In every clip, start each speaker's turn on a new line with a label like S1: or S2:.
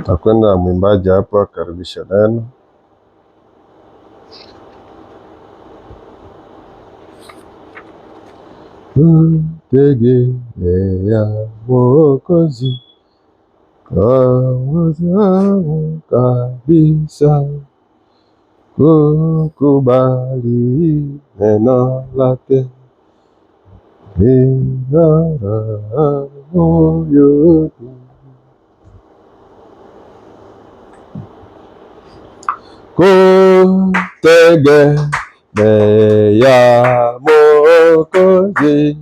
S1: Takwenda mwimbaji hapa karibisha neno. Tegemea Mwokozi wangu kabisa, kukubali neno lake lina raha moyoni. Kutegemea Mwokozi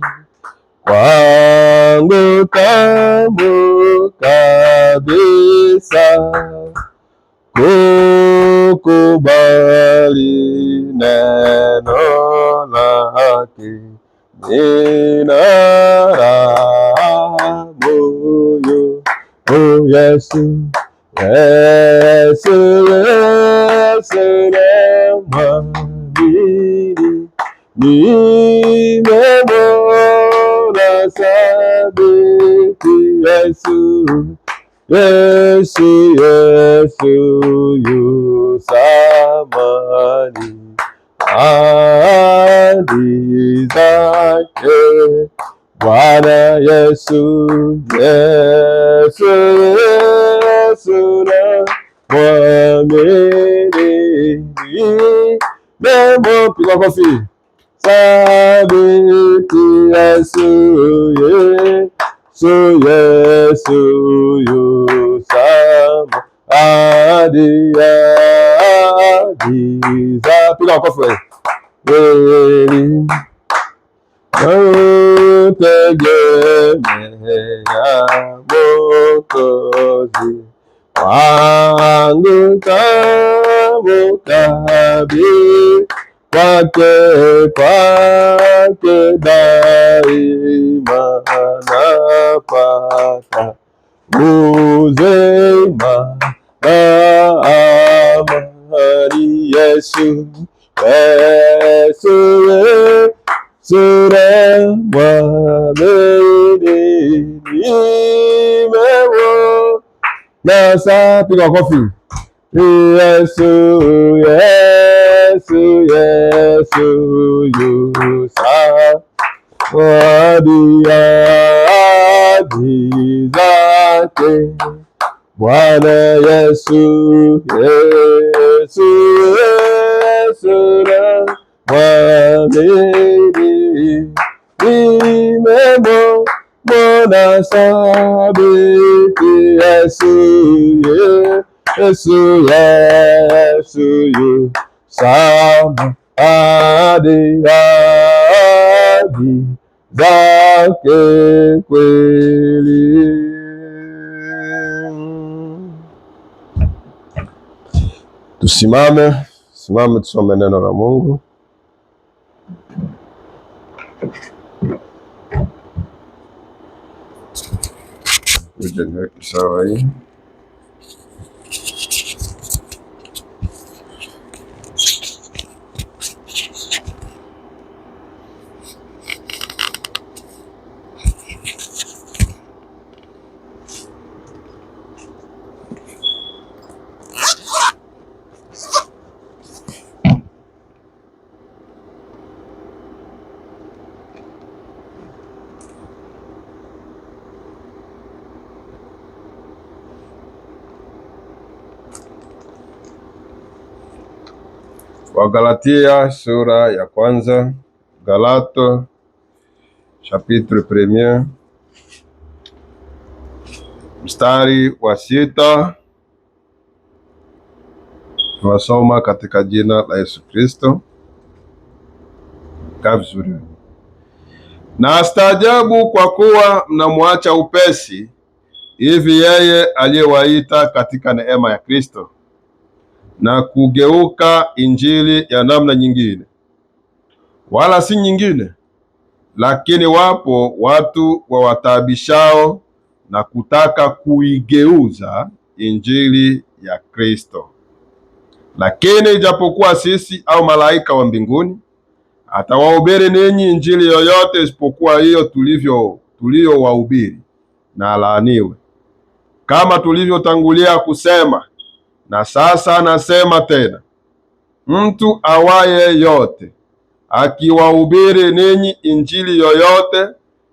S1: wangu tamu kabisa, kukubali neno lake lina raha moyoni. Oh Yesu, Yesu, Yesu namwamini, nimemwona thabiti. Yesu, Yesu, Yesu yu thamani, ahadi zake Bwana Yesu, Yesu, Yesu namwamini, piga kofi. Thabiti Yesu, Yesu, Yesu yu thamani, ahadi za, piga kofi. Tegemea Mwokozi wangu tamu kabisa, kwake daima napata uzima na amani. Yesu, Yesu, namwamini, nimemwona sa, piga kofi. Yesu, Yesu, Yesu yu thamani, ahadi zake Bwana Yesu, Yesu, Yesu namwamini, nimemwona thabiti. Yesu, Yesu, Yesu yu thamani, ahadi zake kweli. Tusimame tusome neno la Mungu. Ujenge sawa hii. Wagalatia sura ya kwanza. Galato chapitre 1 mstari wa 6. Tunasoma katika jina la Yesu Kristo. Kaa vizuri. Na astaajabu kwa kuwa mnamwacha upesi hivi yeye aliyewaita katika neema ya Kristo, na kugeuka injili ya namna nyingine, wala si nyingine. Lakini wapo watu wawataabishao na kutaka kuigeuza injili ya Kristo. Lakini ijapokuwa sisi au malaika wa mbinguni Atawahubiri ninyi injili yoyote isipokuwa hiyo tuliyowahubiri, na alaaniwe. Kama tulivyotangulia kusema, na sasa nasema tena, mtu awaye yote akiwahubiri ninyi injili yoyote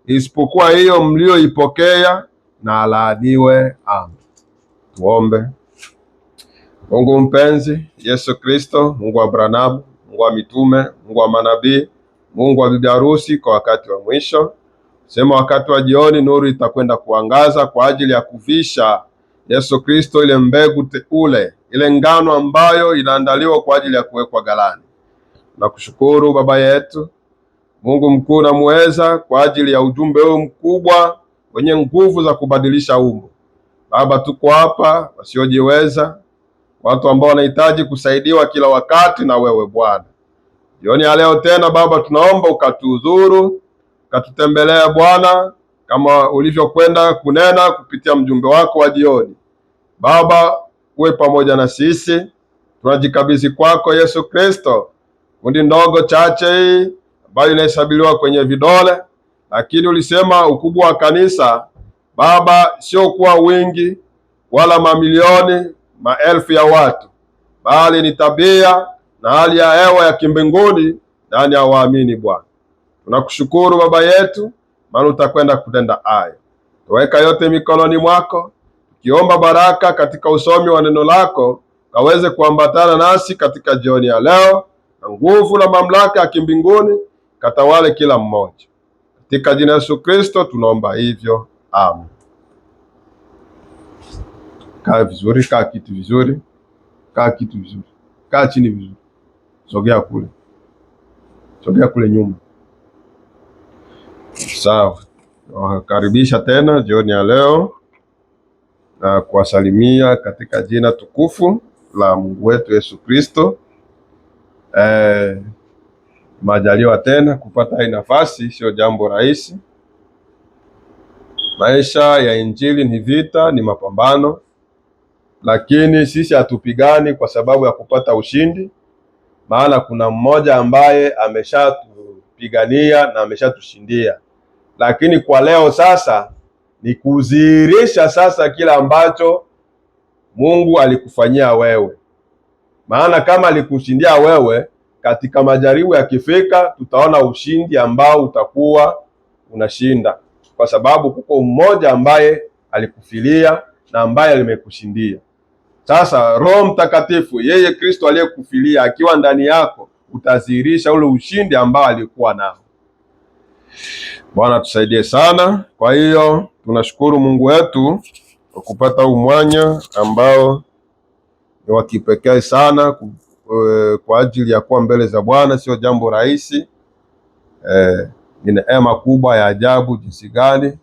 S1: isipokuwa hiyo mlioipokea, na alaaniwe. Amen. Tuombe. Mungu mpenzi, Yesu Kristo, Mungu wa Abrahamu, Mungu wa mitume, Mungu wa manabii, Mungu wa bibi harusi kwa wakati wa mwisho, sema wakati wa jioni nuru itakwenda kuangaza kwa ajili ya kuvisha Yesu Kristo ile mbegu teule, ile ngano ambayo inaandaliwa kwa ajili ya kuwekwa ghalani. Nakushukuru Baba yetu, Mungu mkuu na muweza, kwa ajili ya ujumbe huu mkubwa wenye nguvu za kubadilisha umbo. Baba, tuko hapa wasiojiweza, watu ambao wanahitaji kusaidiwa kila wakati na wewe Bwana. Jioni ya leo tena Baba, tunaomba ukatuhudhuru, ukatutembelea Bwana, kama ulivyokwenda kunena kupitia mjumbe wako wa jioni. Baba, uwe pamoja na sisi, tunajikabidhi kwako Yesu Kristo, kundi ndogo chache hii ambayo inahesabiliwa kwenye vidole, lakini ulisema ukubwa wa kanisa Baba sio kuwa wingi wala mamilioni maelfu ya watu, bali ni tabia na hali ya hewa ya kimbinguni ndani ya waamini. Bwana, tunakushukuru Baba yetu, maana utakwenda kutenda hayo. Tuweka yote mikononi mwako, tukiomba baraka katika usomi wa neno lako, kaweze kuambatana nasi katika jioni ya leo, na nguvu na mamlaka ya kimbinguni katawale kila mmoja. Katika jina la Yesu Kristo tunaomba hivyo, amen. Kaa vizuri, kaa kitu vizuri, kaa kitu vizuri, kaa chini vizuri, sogea kule nyuma. Sawa, nawakaribisha tena jioni ya leo na kuwasalimia katika jina tukufu la Mungu wetu Yesu Kristo. Majaliwa tena kupata hii nafasi, sio jambo rahisi. Maisha ya injili ni vita, ni mapambano, lakini sisi hatupigani kwa sababu ya kupata ushindi, maana kuna mmoja ambaye ameshatupigania na ameshatushindia. Lakini kwa leo sasa ni kudhihirisha sasa kila ambacho Mungu alikufanyia wewe, maana kama alikushindia wewe, katika majaribu yakifika tutaona ushindi ambao utakuwa unashinda, kwa sababu kuko mmoja ambaye alikufilia na ambaye alimekushindia. Sasa Roho Mtakatifu, yeye Kristo aliyekufilia akiwa ndani yako, utadhihirisha ule ushindi ambao alikuwa nao. Bwana tusaidie sana. Kwa hiyo tunashukuru Mungu wetu kwa kupata umwanya ambao ni wa kipekee sana kwa ajili ya kuwa mbele za Bwana. Sio jambo rahisi. Ni neema kubwa ya ajabu jinsi gani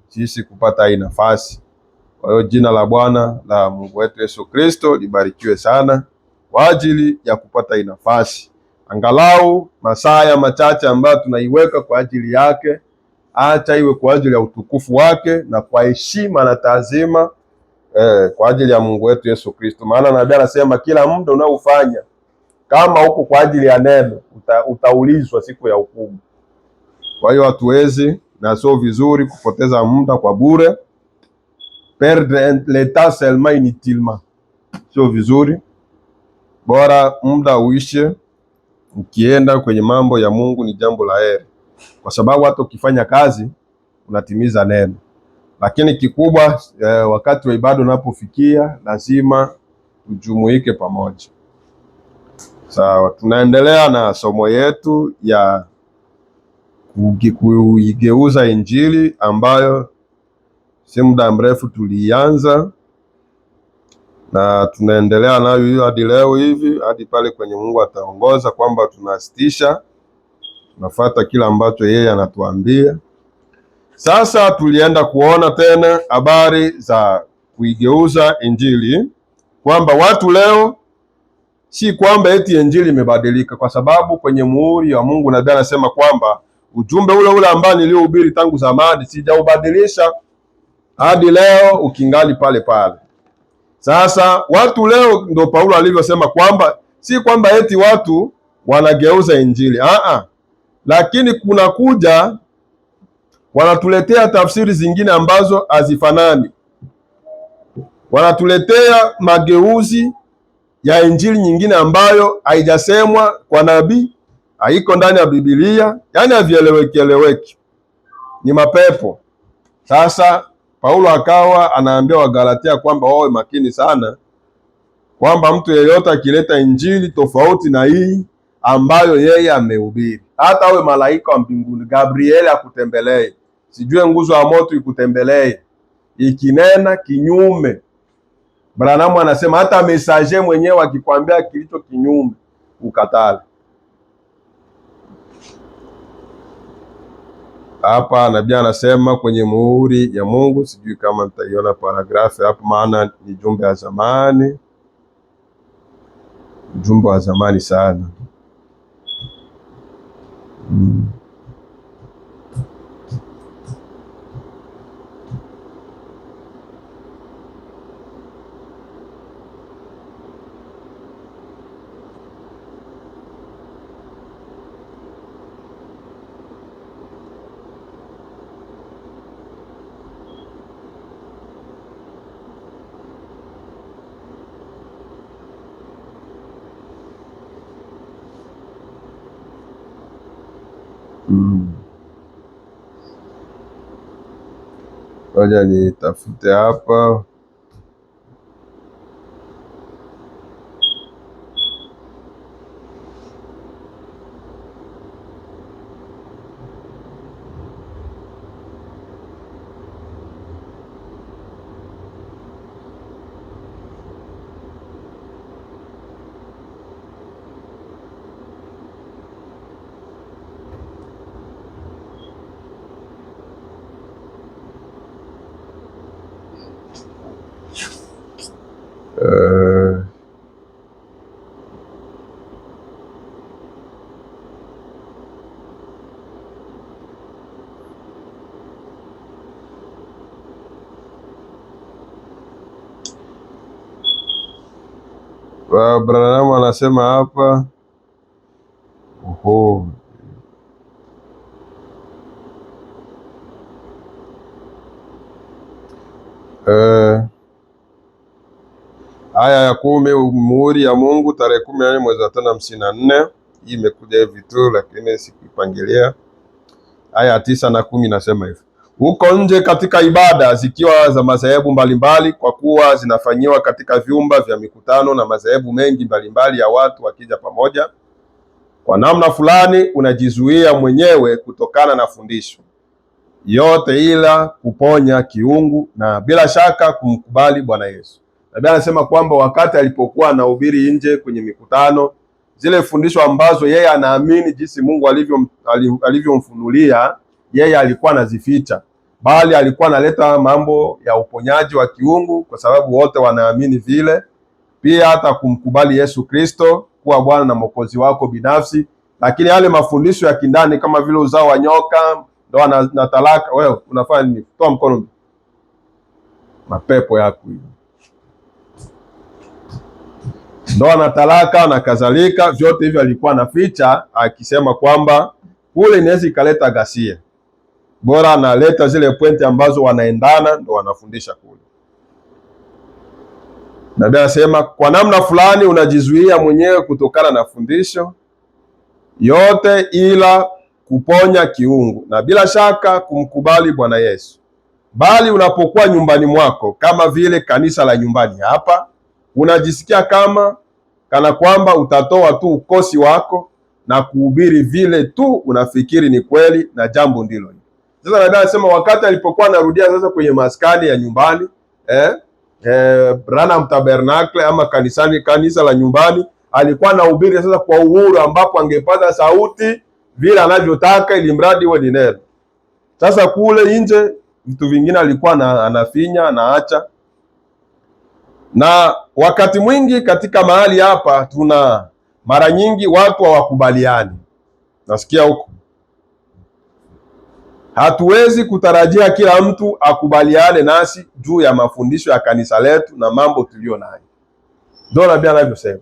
S1: sisi kupata hii nafasi. Kwa hiyo jina la Bwana la Mungu wetu Yesu Kristo libarikiwe sana kwa ajili ya kupata hii nafasi, angalau masaa machache ambayo tunaiweka kwa ajili yake. Acha iwe kwa ajili ya utukufu wake na kwa heshima na taazima kwa ajili ya Mungu wetu Yesu Kristo, maana nabii anasema kila muda unaofanya kama huko kwa ajili ya neno utaulizwa siku ya hukumu. Kwa hiyo hatuwezi na sio vizuri kupoteza muda kwa bure, perdre le temps seulement inutilement, sio vizuri. Bora muda uishe ukienda kwenye mambo ya Mungu, ni jambo la heri, kwa sababu hata ukifanya kazi unatimiza neno. Lakini kikubwa wakati wa ibada unapofikia, lazima tujumuike pamoja. Sawa, tunaendelea na somo yetu ya kuigeuza injili ambayo si muda mrefu tulianza, na tunaendelea nayo hiyo hadi leo hivi, hadi pale kwenye Mungu ataongoza kwamba tunasitisha, tunafuata kila ambacho yeye anatuambia. Sasa tulienda kuona tena habari za kuigeuza injili, kwamba watu leo si kwamba eti injili imebadilika, kwa sababu kwenye muhuri wa Mungu nabii anasema kwamba ujumbe ule ule ambao niliohubiri tangu zamani sijaubadilisha hadi leo ukingali pale pale. Sasa watu leo, ndo Paulo alivyosema kwamba si kwamba eti watu wanageuza injili. lakini kuna kuja wanatuletea tafsiri zingine ambazo hazifanani, wanatuletea mageuzi ya injili nyingine ambayo haijasemwa kwa nabii, haiko ndani ya Biblia, yaani havieleweki, ni mapepo. Sasa Paulo akawa anaambia Wagalatia kwamba wawe makini sana, kwamba mtu yeyote akileta injili tofauti na hii ambayo yeye amehubiri, hata awe malaika wa mbinguni, Gabrieli akutembelee, sijue nguzo ya moto ikutembelee, ikinena kinyume, Branamu anasema hata mesaje mwenyewe akikwambia kilicho kinyume ukatale. Hapa nabii anasema kwenye muhuri ya Mungu, sijui kama mtaiona paragrafu hapo, maana ni jumbe ya zamani, jumbe wa zamani sana. Ngoja nitafute hapa. Branamu anasema hapa aya ya 10, muhuri ya Mungu, tarehe 14 mwezi wa 5 54. Hii imekuja hivi tu, lakini sikuipangilia. Aya 9 na 10 nasema hivi: huko nje katika ibada zikiwa za madhehebu mbalimbali, kwa kuwa zinafanyiwa katika vyumba vya mikutano na madhehebu mengi mbalimbali ya watu wakija pamoja, kwa namna fulani unajizuia mwenyewe kutokana na fundisho yote ila kuponya kiungu na bila shaka kumkubali Bwana Yesu. Nabii anasema kwamba wakati alipokuwa anahubiri nje kwenye mikutano, zile fundisho ambazo yeye anaamini jinsi Mungu alivyomfunulia, yeye alikuwa anazificha, bali alikuwa analeta mambo ya uponyaji wa kiungu, kwa sababu wote wanaamini vile. Pia hata kumkubali Yesu Kristo kuwa Bwana na Mwokozi wako binafsi. Lakini yale mafundisho ya kindani kama vile uzao wa nyoka, ndoa na talaka, wewe unafanya nini? Toa mkono. Mapepo yako hiyo, ndoa na talaka na kadhalika, vyote hivyo alikuwa anaficha, akisema kwamba kule inaweza ikaleta ghasia, bora analeta zile pointi ambazo wanaendana, ndo wanafundisha kule. Nabii anasema kwa namna fulani unajizuia mwenyewe kutokana na fundisho yote ila kuponya kiungu na bila shaka kumkubali Bwana Yesu. Bali unapokuwa nyumbani mwako, kama vile kanisa la nyumbani hapa, unajisikia kana kwamba utatoa tu ukosi wako na kuhubiri vile tu unafikiri ni kweli na jambo ndilo hili. Sasa nabii anasema wakati alipokuwa anarudia sasa kwenye maskani ya nyumbani, Branham Tabernacle ama kanisa la nyumbani, alikuwa anahubiri sasa kwa uhuru, ambapo angepata sauti vile anavyotaka, ili mradi iwe ni neno. Sasa kule nje vitu vingine alikuwa anafinya, anaacha. Na wakati mwingi katika mahali hapa tuna mara nyingi watu hawakubaliani. Nasikia huko, hatuwezi kutarajia kila mtu akubaliane nasi juu ya mafundisho ya kanisa letu na mambo tulio nayo. Ndio nabii anavyosema.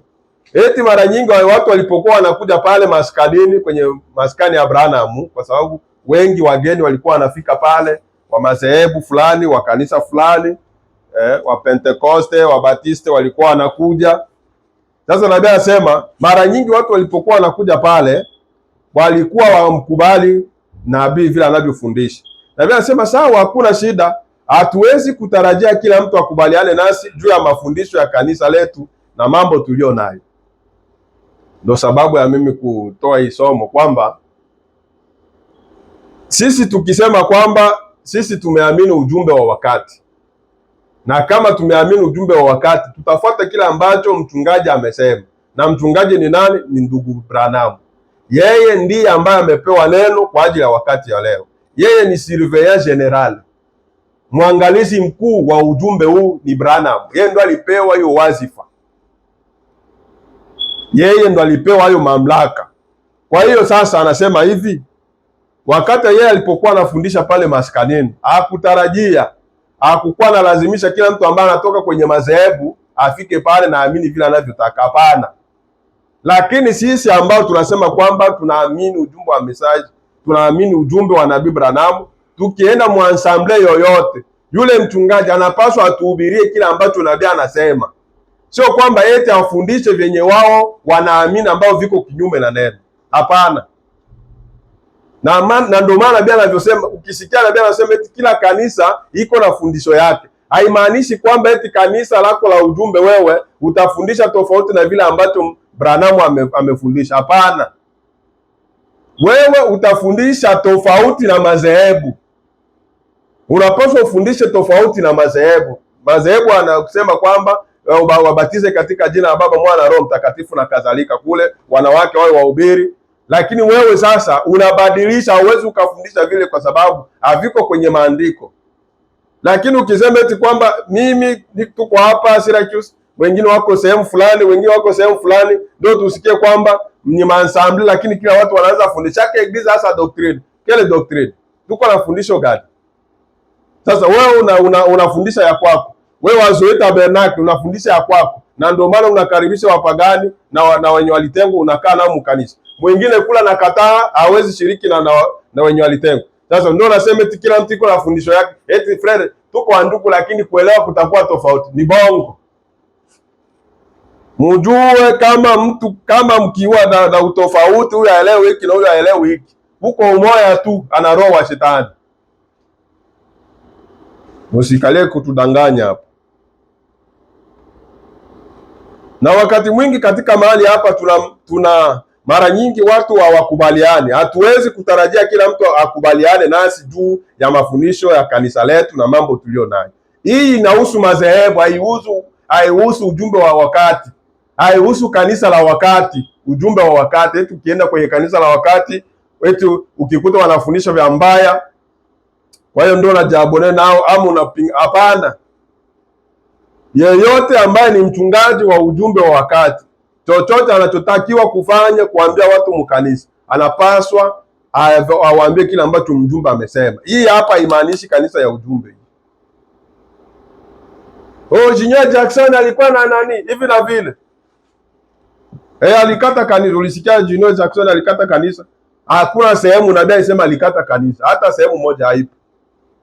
S1: Eti mara nyingi watu walipokuwa wanakuja pale maskanini, kwenye maskani ya Branham, kwa sababu wengi wageni walikuwa wanafika pale wa madhehebu fulani, wa kanisa fulani, wa Pentekoste, wa Batiste walikuwa wanakuja. Sasa nabii anasema mara nyingi watu walipokuwa wanakuja pale walikuwa wamkubali nabii vile anavyofundisha. Nabii anasema sawa, hakuna shida, hatuwezi kutarajia kila mtu akubaliane nasi juu ya mafundisho ya kanisa letu na mambo tulio nayo. Ndio sababu ya mimi kutoa hii somo kwamba sisi tukisema kwamba sisi tumeamini ujumbe wa wakati, na kama tumeamini ujumbe wa wakati, tutafuata kile ambacho mchungaji amesema. Na mchungaji ni nani? Ni ndugu Branham. Yeye ndiye ambaye amepewa neno kwa ajili ya wakati ya leo. Yeye ni surveillant general, mwangalizi mkuu wa ujumbe huu ni Branham. Yeye ndo alipewa hiyo wazifa, yeye ndo alipewa hiyo mamlaka. Kwa hiyo sasa anasema hivi, wakati yeye alipokuwa anafundisha pale maskanini, hakutarajia, hakukuwa analazimisha kila mtu ambaye anatoka kwenye madhehebu afike pale na amini vile anavyotaka. Hapana. Lakini sisi ambao tunasema kwamba tunaamini ujumbe wa message, tunaamini ujumbe wa Nabii Branham, tukienda mwansamble yoyote, yule mchungaji anapaswa atuhubirie kile ambacho nabii anasema, sio kwamba eti afundishe vyenye wao wanaamini ambao viko kinyume na neno. Hapana. Na ndio maana nabii anavyosema, ukisikia nabii anasema eti kila kanisa iko na fundisho yake, haimaanishi kwamba eti kanisa lako la ujumbe wewe utafundisha tofauti na vile ambacho Branham amefundisha. Hapana. Wewe utafundisha tofauti na madhehebu. Unapaswa ufundishe tofauti na madhehebu. Madhehebu anasema kwamba wabatize katika jina la Baba, Mwana na Roho Mtakatifu na kadhalika, kule wanawake wao wahubiri. Lakini wewe sasa unabadilisha, hauwezi ukafundisha vile kwa sababu haviko kwenye maandiko. Lakini ukisema eti kwamba mimi tuko hapa Syracuse, wengine wako sehemu fulani, wengine wako sehemu fulani, ndio tusikie kwamba ni maensemble, lakini kila watu wanaanza fundisha yake eglise hasa doctrine. Kile doctrine tuko na fundisho gani? Sasa wewe unafundisha ya kwako. Wewe Wazoe Tabernacle unafundisha ya kwako. Na ndio maana unakaribisha wapagani na wenye walitengwa, unakaa nao mkanisa. Mwingine kula na kataa, hawezi shiriki na wenye walitengwa. Sasa ndio nasema eti kila mtu iko na fundisho yake. Eti Fred, tuko wandugu lakini kuelewa kutakuwa tofauti. Ni bongo. Mjue kama mkiwa na utofauti, huyu aelewe hiki na huyu aelewe hiki. Huko umoja tu, ana roho wa shetani. Msikalie kutudanganya hapo. Na wakati mwingi katika mahali hapa tuna mara nyingi watu hawakubaliani. Hatuwezi kutarajia kila mtu akubaliane nasi juu ya mafundisho ya kanisa letu na mambo tulio nayo. Hii inahusu madhehebu, haihusu ujumbe wa wakati. Haihusu kanisa la wakati, ujumbe wa wakati. Eti ukienda kwenye kanisa la wakati, eti ukikuta wanafundisha vya mbaya, kwa hiyo ndio unajabone nao ama unapinga. Hapana. Yeyote ambaye ni mchungaji wa ujumbe wa wakati, chochote anachotakiwa kufanya kuambia watu mkanisa, anapaswa awaambie kile ambacho mjumbe amesema. Hii hapa haimaanishi kanisa ya ujumbe. Junior Jackson alikuwa na nani hivi na vile. Alikata kanisa. Ulisikia Junior Jackson alikata kanisa? Hakuna sehemu nabii alisema alikata kanisa. Hata sehemu moja haipo.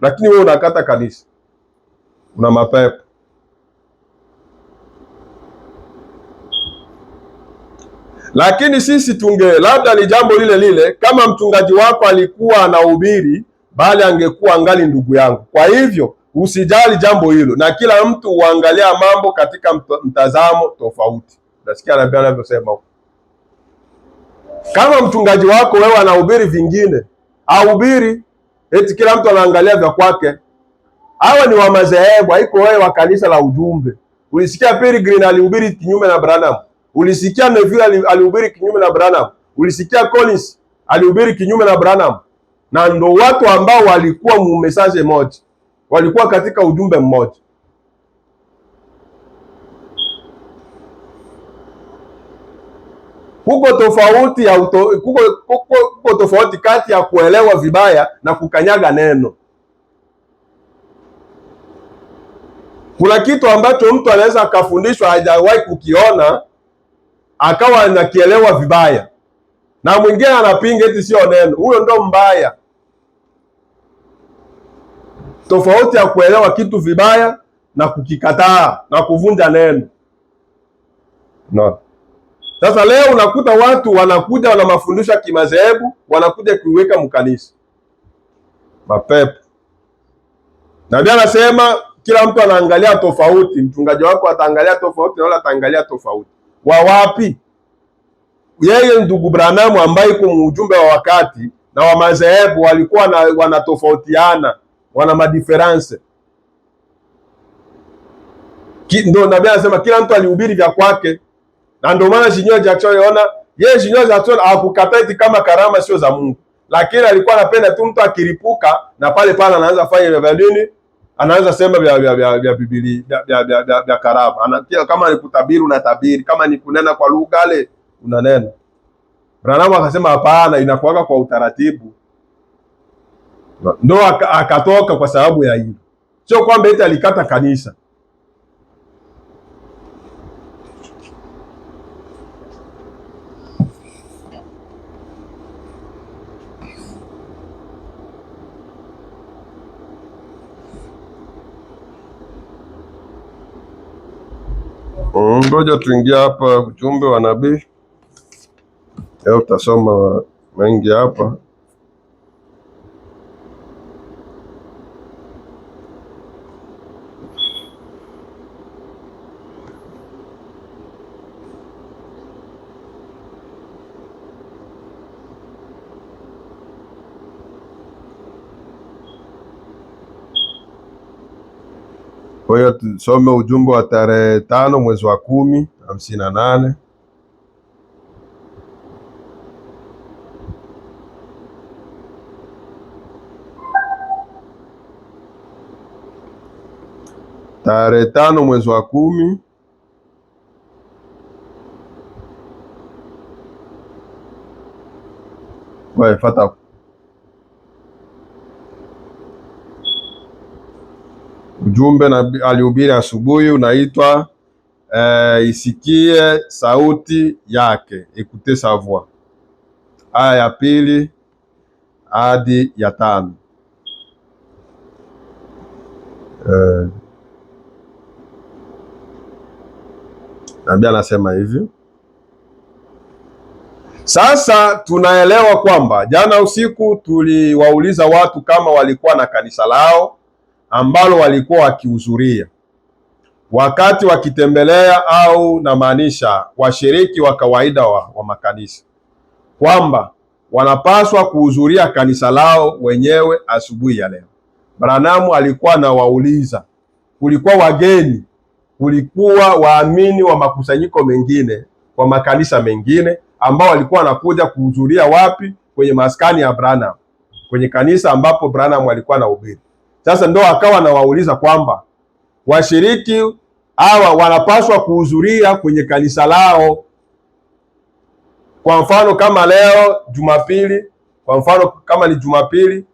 S1: Lakini wewe unakata kanisa. Una mapepo. Lakini sisi labda ni jambo lile lile, kama mchungaji wako alikuwa anahubiri, bali angekuwa angali ndugu yangu. Kwa hivyo usijali jambo hilo, na kila mtu uangalia mambo katika mtazamo tofauti. Nasikia nabii anavyosema huko. Kama mchungaji wako wewe anahubiri vingine, ahubiri eti kila mtu anaangalia vya kwake. Hawa ni wa madhehebu, haiko wewe wa kanisa la ujumbe. Ulisikia Peregrine alihubiri kinyume na Branham. Ulisikia Neville alihubiri kinyume na Branham. Ulisikia Collins alihubiri kinyume na Branham. Na ndo watu ambao walikuwa mu message moja, walikuwa katika ujumbe mmoja. Kuko tofauti kati ya kuelewa vibaya na kukanyaga neno. Kuna kitu ambacho mtu anaweza akafundishwa hajawahi kukiona, akawa anakielewa vibaya, na mwingine anapinga eti sio neno. Huyo ndo mbaya. Tofauti ya kuelewa kitu vibaya na kukikataa na kuvunja neno no. Sasa leo unakuta watu wanakuja wana mafundisho ya kimadhehebu, wanakuja kuiweka mkanisa mapepo. Nabii anasema kila mtu anaangalia tofauti. Mchungaji wako ataangalia tofauti na wala ataangalia tofauti. Wa wapi? Yeye ndugu Branham ambaye iko ujumbe wa wakati na wa madhehebu walikuwa wanatofautiana, wana madiference. Ndio nabii anasema kila mtu alihubiri vya kwake, na ndio maana Junior Jackson aliona yeye, Junior Jackson hakukataa kama karama sio za Mungu, lakini alikuwa anapenda tu mtu akiripuka na pale pale anaanza fanya vya nini, anaanza sema vya Biblia vya karama. Kama ni kutabiri unatabiri, kama ni kunena kwa lugha ale unanena. Branham akasema hapana, inakuwaka kwa utaratibu. Ndio akatoka kwa sababu ya hilo, sio kwamba eti alikata kanisa. Ngoja tuingia hapa ujumbe wa nabii. Leo tutasoma mengi hapa. Kwa hiyo tusome ujumbe wa tarehe 5 mwezi wa 10 58. Tarehe 5 mwezi wa 10 waifata ujumbe na alihubiri asubuhi, unaitwa isikie sauti yake, écoutez sa voix. Aya ya 2 hadi ya 5. Nabii anasema hivyo. Sasa tunaelewa kwamba jana usiku tuliwauliza watu kama walikuwa na kanisa lao ambalo walikuwa wakihudhuria wakati wakitembelea, au namaanisha washiriki wa kawaida wa makanisa, kwamba wanapaswa kuhudhuria kanisa lao wenyewe asubuhi ya leo. Branham alikuwa anawauliza, kulikuwa wageni, kulikuwa waamini wa makusanyiko mengine kwa makanisa mengine ambao walikuwa wanakuja kuhudhuria wapi? Kwenye maskani ya Branham, kwenye kanisa ambapo Branham alikuwa anahubiri. Sasa ndo akawa anawauliza kwamba washiriki hawa wanapaswa kuhudhuria kwenye kanisa lao. Kwa mfano kama leo Jumapili, kwa mfano kama ni Jumapili,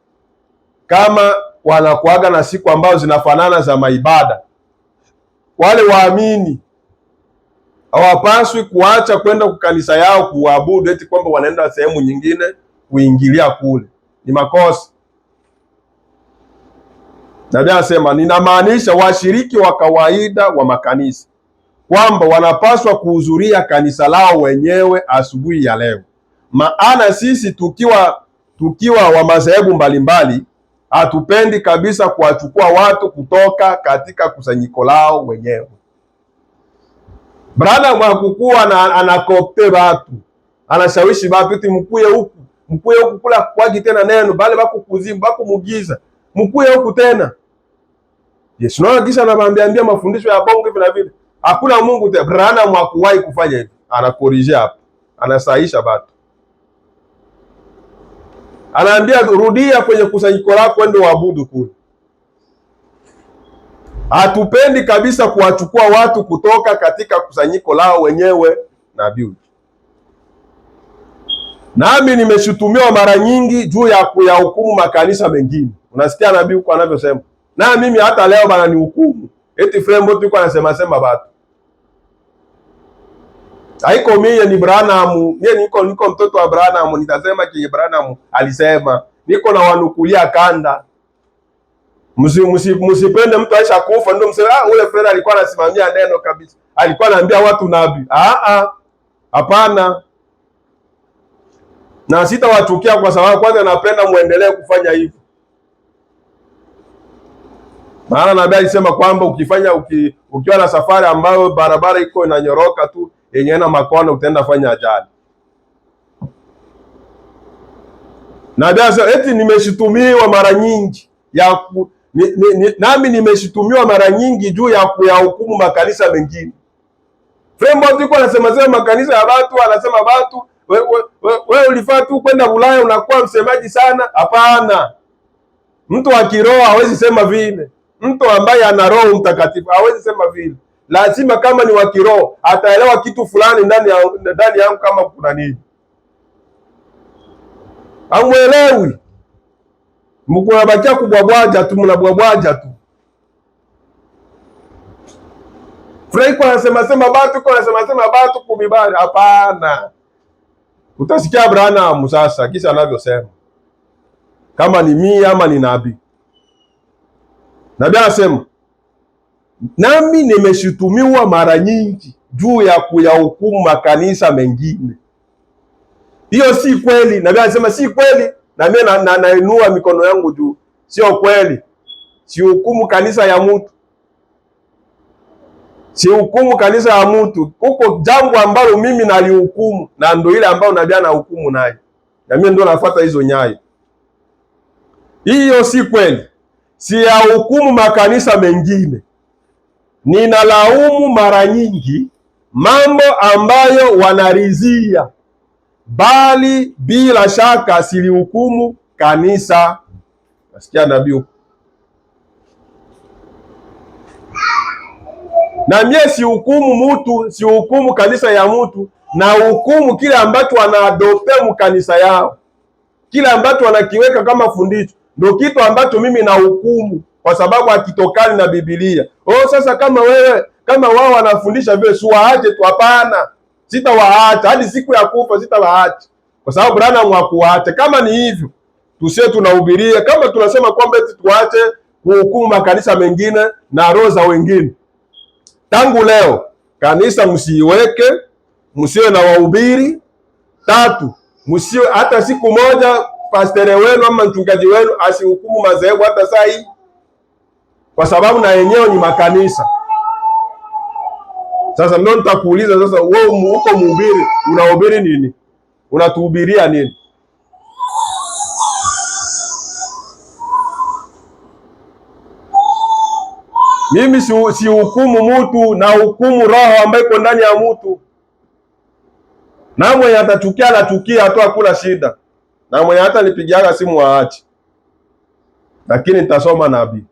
S1: kama wanakuaga na siku ambazo zinafanana za maibada, wale waamini hawapaswi kuacha kwenda kwa kanisa yao kuabudu eti kwamba wanaenda sehemu nyingine kuingilia kule. Ni makosa. Nabii anasema, ninamaanisha washiriki wa kawaida wa makanisa kwamba wanapaswa kuhudhuria kanisa lao wenyewe asubuhi ya leo. Maana sisi tukiwa wa madhehebu mbalimbali hatupendi kabisa kuwachukua watu kutoka katika kusanyiko lao wenyewe. Branham hakukuwa anakopte watu, anashawishi watu eti mkuye huku kula kwagi tena neno bale bako kuzimu bako mugiza mkuye huku tena. Yesu na kisha anamwambia mafundisho ya bongo hivi na vile. Hakuna Mungu tena. Branham hakuwahi kufanya hivi. Anakorije hapa. Anasaisha watu. Anaambia rudia kwenye kusanyiko lako ende waabudu kule. Hatupendi kabisa kuwachukua watu kutoka katika kusanyiko lao wenyewe nabii. Nami nimeshutumiwa mara nyingi juu ya kuyahukumu makanisa mengine. Unasikia nabii huko anavyosema. Na mimi hata leo bana ni hukumu. Eti Frembo tuko anasema watu. Haiko mie, ni Branham. Mie niko mtoto wa Branham, nitasema kile Branham alisema. Niko na wanukulia kanda. Msipende mtu aisha kufa ndio mseme ule frere alikuwa anasimamia neno kabisa. Alikuwa anaambia watu nabii. Hapana. Na sitawachukia kwa sababu kwanza napenda muendelee kufanya hivyo. Maana nabii alisema kwamba ukiwa na safari ambayo barabara iko inanyoroka tu yenye ina makona utaenda fanya ajali. Nabii alisema eti nimeshitumiwa mara nyingi nami nimeshitumiwa mara nyingi juu ya kuyahukumu makanisa mengine. Frembo tuko anasema makanisa ya watu, anasema watu wewe ulifaa tu kwenda Ulaya unakuwa msemaji sana. Hapana. Mtu wa kiroho hawezi sema vile. Mtu ambaye ana Roho Mtakatifu hawezi sema vile. Lazima kama ni wa kiroho ataelewa kitu fulani ndani yangu kama kuna nini. Hamuelewi. Mkunabakia kubwabwaja tu, mnabwabwaja tu. Frei kwa anasema batu kumibari. Hapana. Utasikia Branham sasa kisa anavyosema. Kama ni mimi ama ni nabii. Nabii anasema nami nimeshitumiwa mara nyingi juu ya kuyahukumu makanisa mengine. Hiyo si kweli. Nabii anasema si kweli. Na mimi nainua mikono yangu juu. Sio kweli. Sihukumu kanisa ya mtu. Sihukumu kanisa ya mtu. Huko jambo ambalo mimi nalihukumu na ndio ile ambayo nabii anahukumu naye. Na mimi ndio nafuata hizo nyayo. Hiyo si kweli. Siyahukumu makanisa mengine. Ninalaumu mara nyingi mambo ambayo wanarizia, bali bila shaka silihukumu kanisa. Nasikia nabii huko. Na mie sihukumu mtu, sihukumu kanisa ya mtu, na hukumu kile ambacho wanaadopte kanisa yao. Kile ambacho wanakiweka kama fundisho ndio kitu ambacho mimi na hukumu, kwa sababu hakitokani na Biblia. Sasa kama wao wanafundisha vile, si waache tu? Hapana, sitawaacha hadi siku ya kufa, sitawaacha kwa sababu Branham hakuacha. Kama ni hivyo, tusie tunahubiria kama tunasema kwamba eti tuache kuhukumu makanisa mengine na roho za wengine. Tangu leo kanisa msiiweke, msiwe na wahubiri. 3, msiwe hata siku moja pastere wenu ama mchungaji wenu asihukumu madhehebu hata saa hii, kwa sababu na yenyewe ni makanisa. Sasa ndio nitakuuliza sasa, wewe uko mhubiri, unahubiri nini? Unatuhubiria nini? Mimi si hukumu mtu, na hukumu roho ambayo iko ndani ya mtu. Na mwenye atachukia anachukia tu, hakuna shida. Na mwenye hata nipigiaga simu waache. Lakini nitasoma nabii.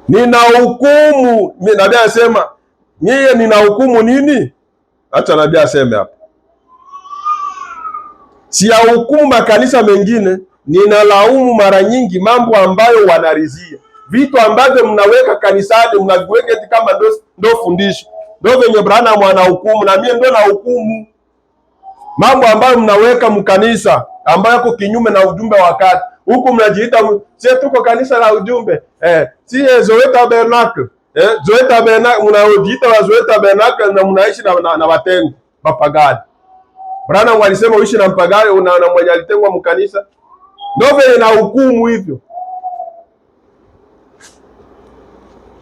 S1: Nina hukumu, nabii anasema, "Mie nina hukumu nini?" Acha nabii aseme hapa. Si hukumu makanisa mengine, ninalaumu mara nyingi mambo ambayo wanarizia. Vitu ambavyo mnaweka kanisani, mnaviweka eti kama ndo fundisho. Ndio venye Branham anahukumu, na mimi ndio na hukumu. Mambo ambayo mnaweka mkanisa ambayo yako kinyume na ujumbe wa wakati. Huku mnajiita sisi tuko kanisa la ujumbe. Si Zoe Tabernacle. Zoe Tabernacle, mnaojiita wa Zoe Tabernacle na mnaishi na watengo mapagani. Branham alisema uishi na mpagani na mwenye alitengwa mkanisa. Ndio vile na hukumu hivyo.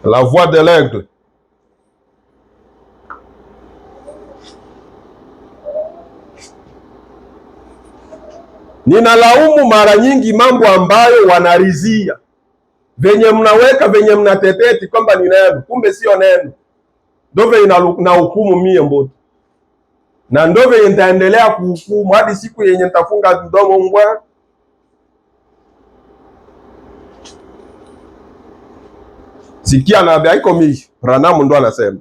S1: La voix de l'aigle. Ninalaumu mara nyingi mambo ambayo wanarizia. Venye mnaweka, venye mnateteti kwamba ni neno, kumbe sio neno. Ndio vile na hukumu mie mbote. Na ndio vile nitaendelea kuhukumu hadi siku yenye nitafunga mdomo mbwa. Sikia nabii, haiko mimi. Branham ndo anasema.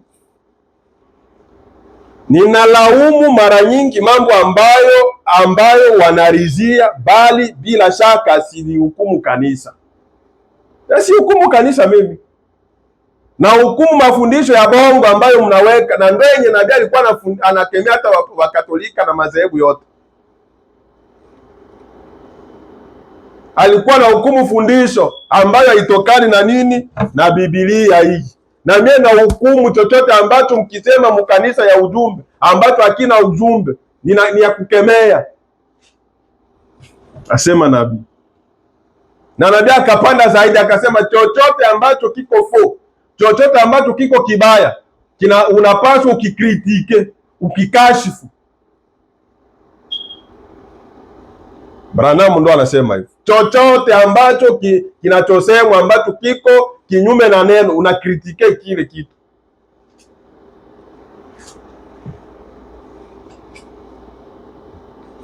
S1: Ninalaumu mara nyingi mambo ambayo wanarizia, bali bila shaka silihukumu kanisa. Na si hukumu kanisa mimi. na hukumu mafundisho ya bongo ambayo mnaweka, na ndio yenye nabii alikuwa anakemea hata Wakatolika na madhehebu yote. Alikuwa na hukumu fundisho ambayo haitokani na nini? Na Biblia hii. Na mimi na hukumu chochote ambacho mkisema mkanisa ya ujumbe ambacho hakina ujumbe ni ya kukemea, asema nabii. Na nabii akapanda zaidi akasema, chochote ambacho kiko chochote ambacho kiko kibaya unapaswa ukikritike, ukikashifu. Branham ndo anasema hivyo, chochote ambacho kinachosemwa ambacho kiko kinyume na neno unakritike kile kitu.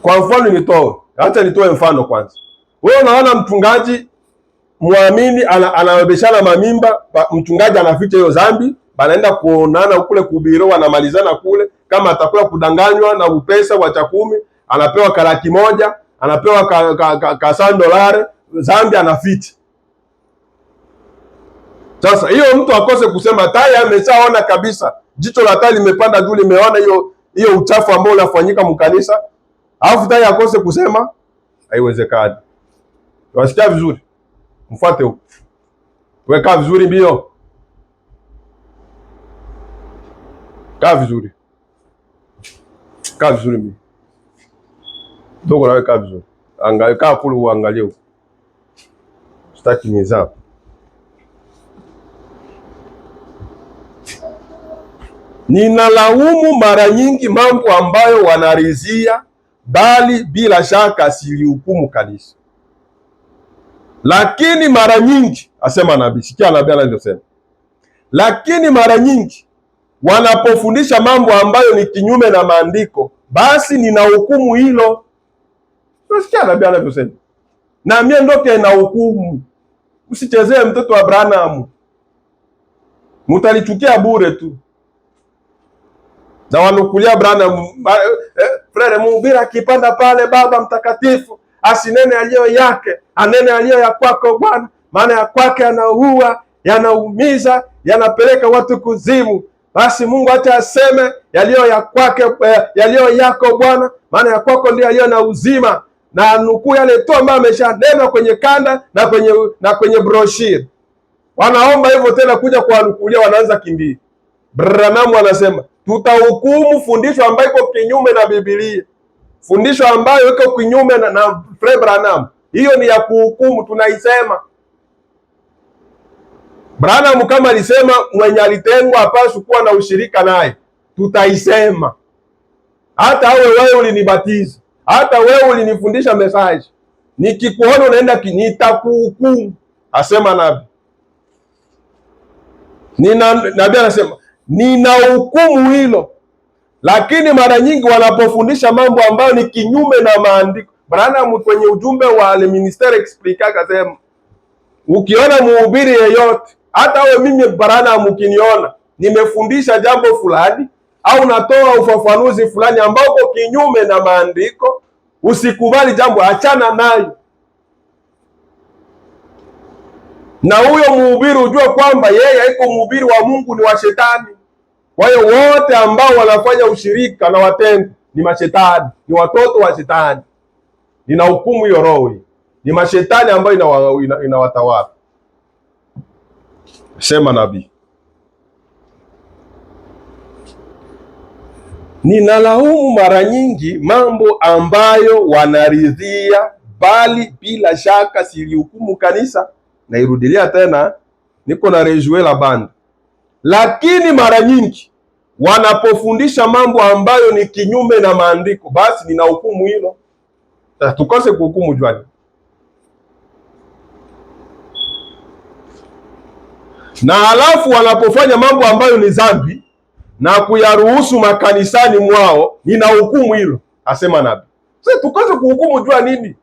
S1: Kwa mfano acha nitoe mfano kwanza. Wewe unaona mchungaji muamini anawebeshana mamimba, mchungaji anaficha hiyo dhambi, banaenda kuonana kule kuhubiri, wanamalizana kule. Kama atakuwa kudanganywa na upesa wa 10,000 anapewa $100,000, anapewa ka $100, dhambi anaficha. Sasa hiyo mtu akose kusema tayari ameshaona kabisa, jicho la tayari limepanda juu, limeona hiyo uchafu ambao unafanyika mkanisa, alafu tayari akose kusema, haiwezekani. Wasikia vizuri? Mfuate huko. Weka vizuri mbio. Kaa vizuri. Kaa vizuri mbio. Dogo na weka vizuri. Angalia kaa kule, uangalie huko. Sitaki mizaa. Ninalaumu mara nyingi mambo ambayo wanarizia, bali bila shaka silihukumu kanisa. Lakini mara nyingi, asema nabii, sikia nabii anavyosema, lakini mara nyingi wanapofundisha mambo ambayo ni kinyume na maandiko, basi ninahukumu hilo. Sikia nabii anavyosema, na mimi ndoke na hukumu. Usichezee mtoto wa Branham, mtalichukia bure tu. Na wanukulia Branham, frere mhubiri akipanda pale, Baba Mtakatifu asinene aliyo yake, anene aliyo ya kwako Bwana, maana ya kwake yanaua, yanaumiza, yanapeleka watu kuzimu. Basi Mungu acha aseme yaliyo ya kwake, yaliyo yako Bwana, maana ya kwako ndio yaliyo na uzima. Na nukuu yale tu ambayo ameshanena kwenye kanda na kwenye brochure. Wanaomba hivyo tena kuja kuwanukulia, wanaanza kimbia. Branham anasema tutahukumu fundisho ambayo iko kinyume na Biblia. Fundisho ambayo iko kinyume na Fred Branham, hiyo ni ya kuhukumu, tunaisema. Branham kama alisema mwenye alitengwa hapaswi kuwa na ushirika naye, tutaisema. Hata wewe ulinibatiza, hata wewe ulinifundisha message, nikikuona unaenda nitakuhukumu, asema nabii. Nabii anasema ninahukumu hilo. Lakini mara nyingi wanapofundisha mambo ambayo ni kinyume na maandiko, Branham kwenye ujumbe wa Le Ministère Expliqué akasema, ukiona mhubiri yeyote, hata wewe mimi Branham ukiniona nimefundisha jambo fulani au natoa ufafanuzi fulani ambao uko kinyume na maandiko, usikubali jambo, achana nayo. Na huyo mhubiri ujue kwamba yeye haiko mhubiri wa Mungu, ni wa shetani. Kwa hiyo wote ambao wanafanya ushirika na watengo ni mashetani, ni watoto wa shetani. Nina hukumu hiyo roho hii. Ni mashetani ambayo inawatawala. Sema nabii. Ninalaumu mara nyingi mambo ambayo wanaridhia, bali bila shaka silihukumu kanisa. Nairudilia tena, niko na rejouer la bande. Lakini mara nyingi wanapofundisha mambo ambayo ni kinyume na maandiko, basi nina hukumu hilo. Tukose kuhukumu juani. Na halafu wanapofanya mambo ambayo ni dhambi na kuyaruhusu makanisani mwao, nina hukumu hilo, asema nabii. Sasa tukose kuhukumu jua nini?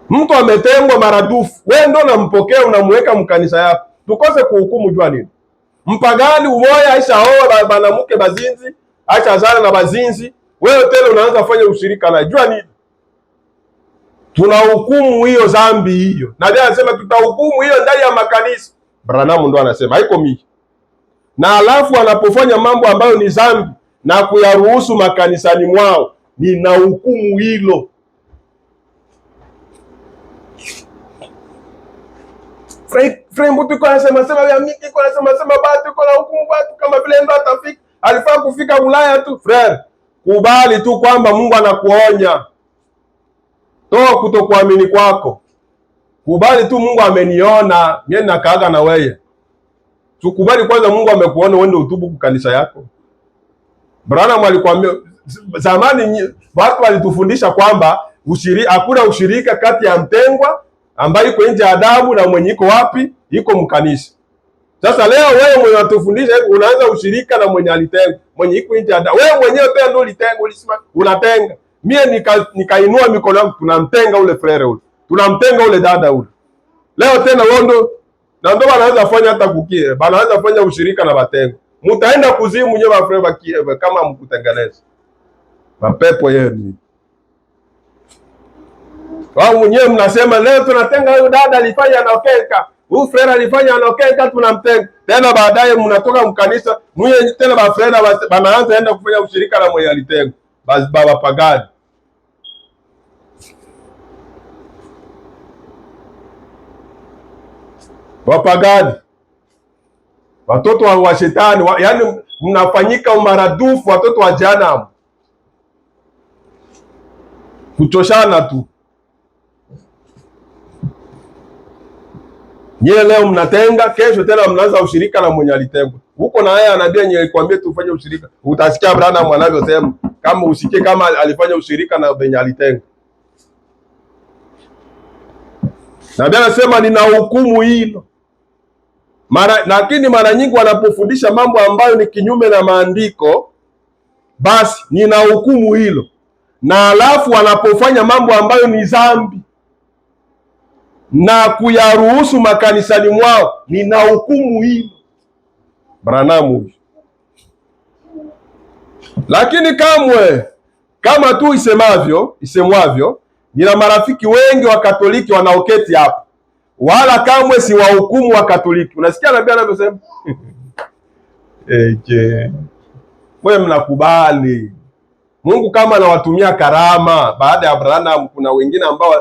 S1: Mtu ametengwa maradufu, wewe ndo unampokea unamweka mkanisa yako, tukose kuhukumu jua nini? Mpagani umoya aisha oa banamuke bazinzi, aisha zana na bazinzi, wewe tena unaanza kufanya ushirika na jua nini? tunahukumu hiyo dhambi hiyo. Nabii anasema tutahukumu hiyo ndani ya makanisa. Branham ndo anasema, haiko mimi. Na alafu anapofanya mambo ambayo ni dhambi na kuyaruhusu makanisani mwao, ninahukumu hilo. Mbutu kwa anasema ya miki kwa anasema batu kwa hukumu batu kama vile ndo atafika. Alifaa kufika Ulaya tu. Frere, kubali tu kwamba Mungu anakuonya. Toa kutokuamini kwako. Kubali tu Mungu ameniona, mimi nakaaga na wewe. Tukubali kwanza Mungu amekuona, uende utubu kwa kanisa yako. Branham alikwambia zamani, watu walitufundisha kwamba hakuna ushirika kati ya mtengwa ambaye iko nje ya adabu na mwenye iko wapi? Iko mkanisa. Sasa leo wewe mwenye unatufundisha unaanza ushirika na mwenye alitengwa, mwenye iko nje ya adabu. Wewe mwenyewe tena ndio ulitengwa, ulisema unatenga. Mie nikainua mikono yangu, tunamtenga ule frere ule. Tunamtenga ule dada ule. Leo tena wondo na ndo wanaanza fanya hata kukie, wanaanza fanya ushirika na batengo. Mutaenda kuzimu nyewe wa frere bakie kama mkutengeneza. Mapepo yenu. Wao mwenyewe mnasema leo tunatenga huyo dada alifanya anokeka. Huyu frere alifanya anokeka tunamtenga. Tena baadaye mnatoka mkanisa, mwenye tena ba frere wanaanza enda kufanya ushirika na mwenye alitenga. Baba pagani. Wapagani. Watoto wa shetani, yaani mnafanyika umaradufu watoto wa jehanamu. Kuchoshana tu. Nyie leo mnatenga, kesho tena mnaanza ushirika na mwenye alitengwa. Huko na yeye anaambia nyie alikwambia tufanye ushirika. Utasikia Branham anavyosema kama usikie kama alifanya ushirika na mwenye alitenga. Nabii anasema nina hukumu hilo. Lakini mara nyingi wanapofundisha mambo ambayo ni kinyume na maandiko, basi nina hukumu hilo. Na alafu wanapofanya mambo ambayo ni dhambi na kuyaruhusu makanisani mwao, nina hukumu hilo. Branham. Lakini kama tu isemwavyo, nina marafiki wengi wa Katoliki wanaoketi hapa, wala kamwe si wahukumu wa Katoliki. Unasikia nabii anavyosema? Wewe mnakubali Mungu kama anawatumia karama. Baada ya Branham kuna wengine ambao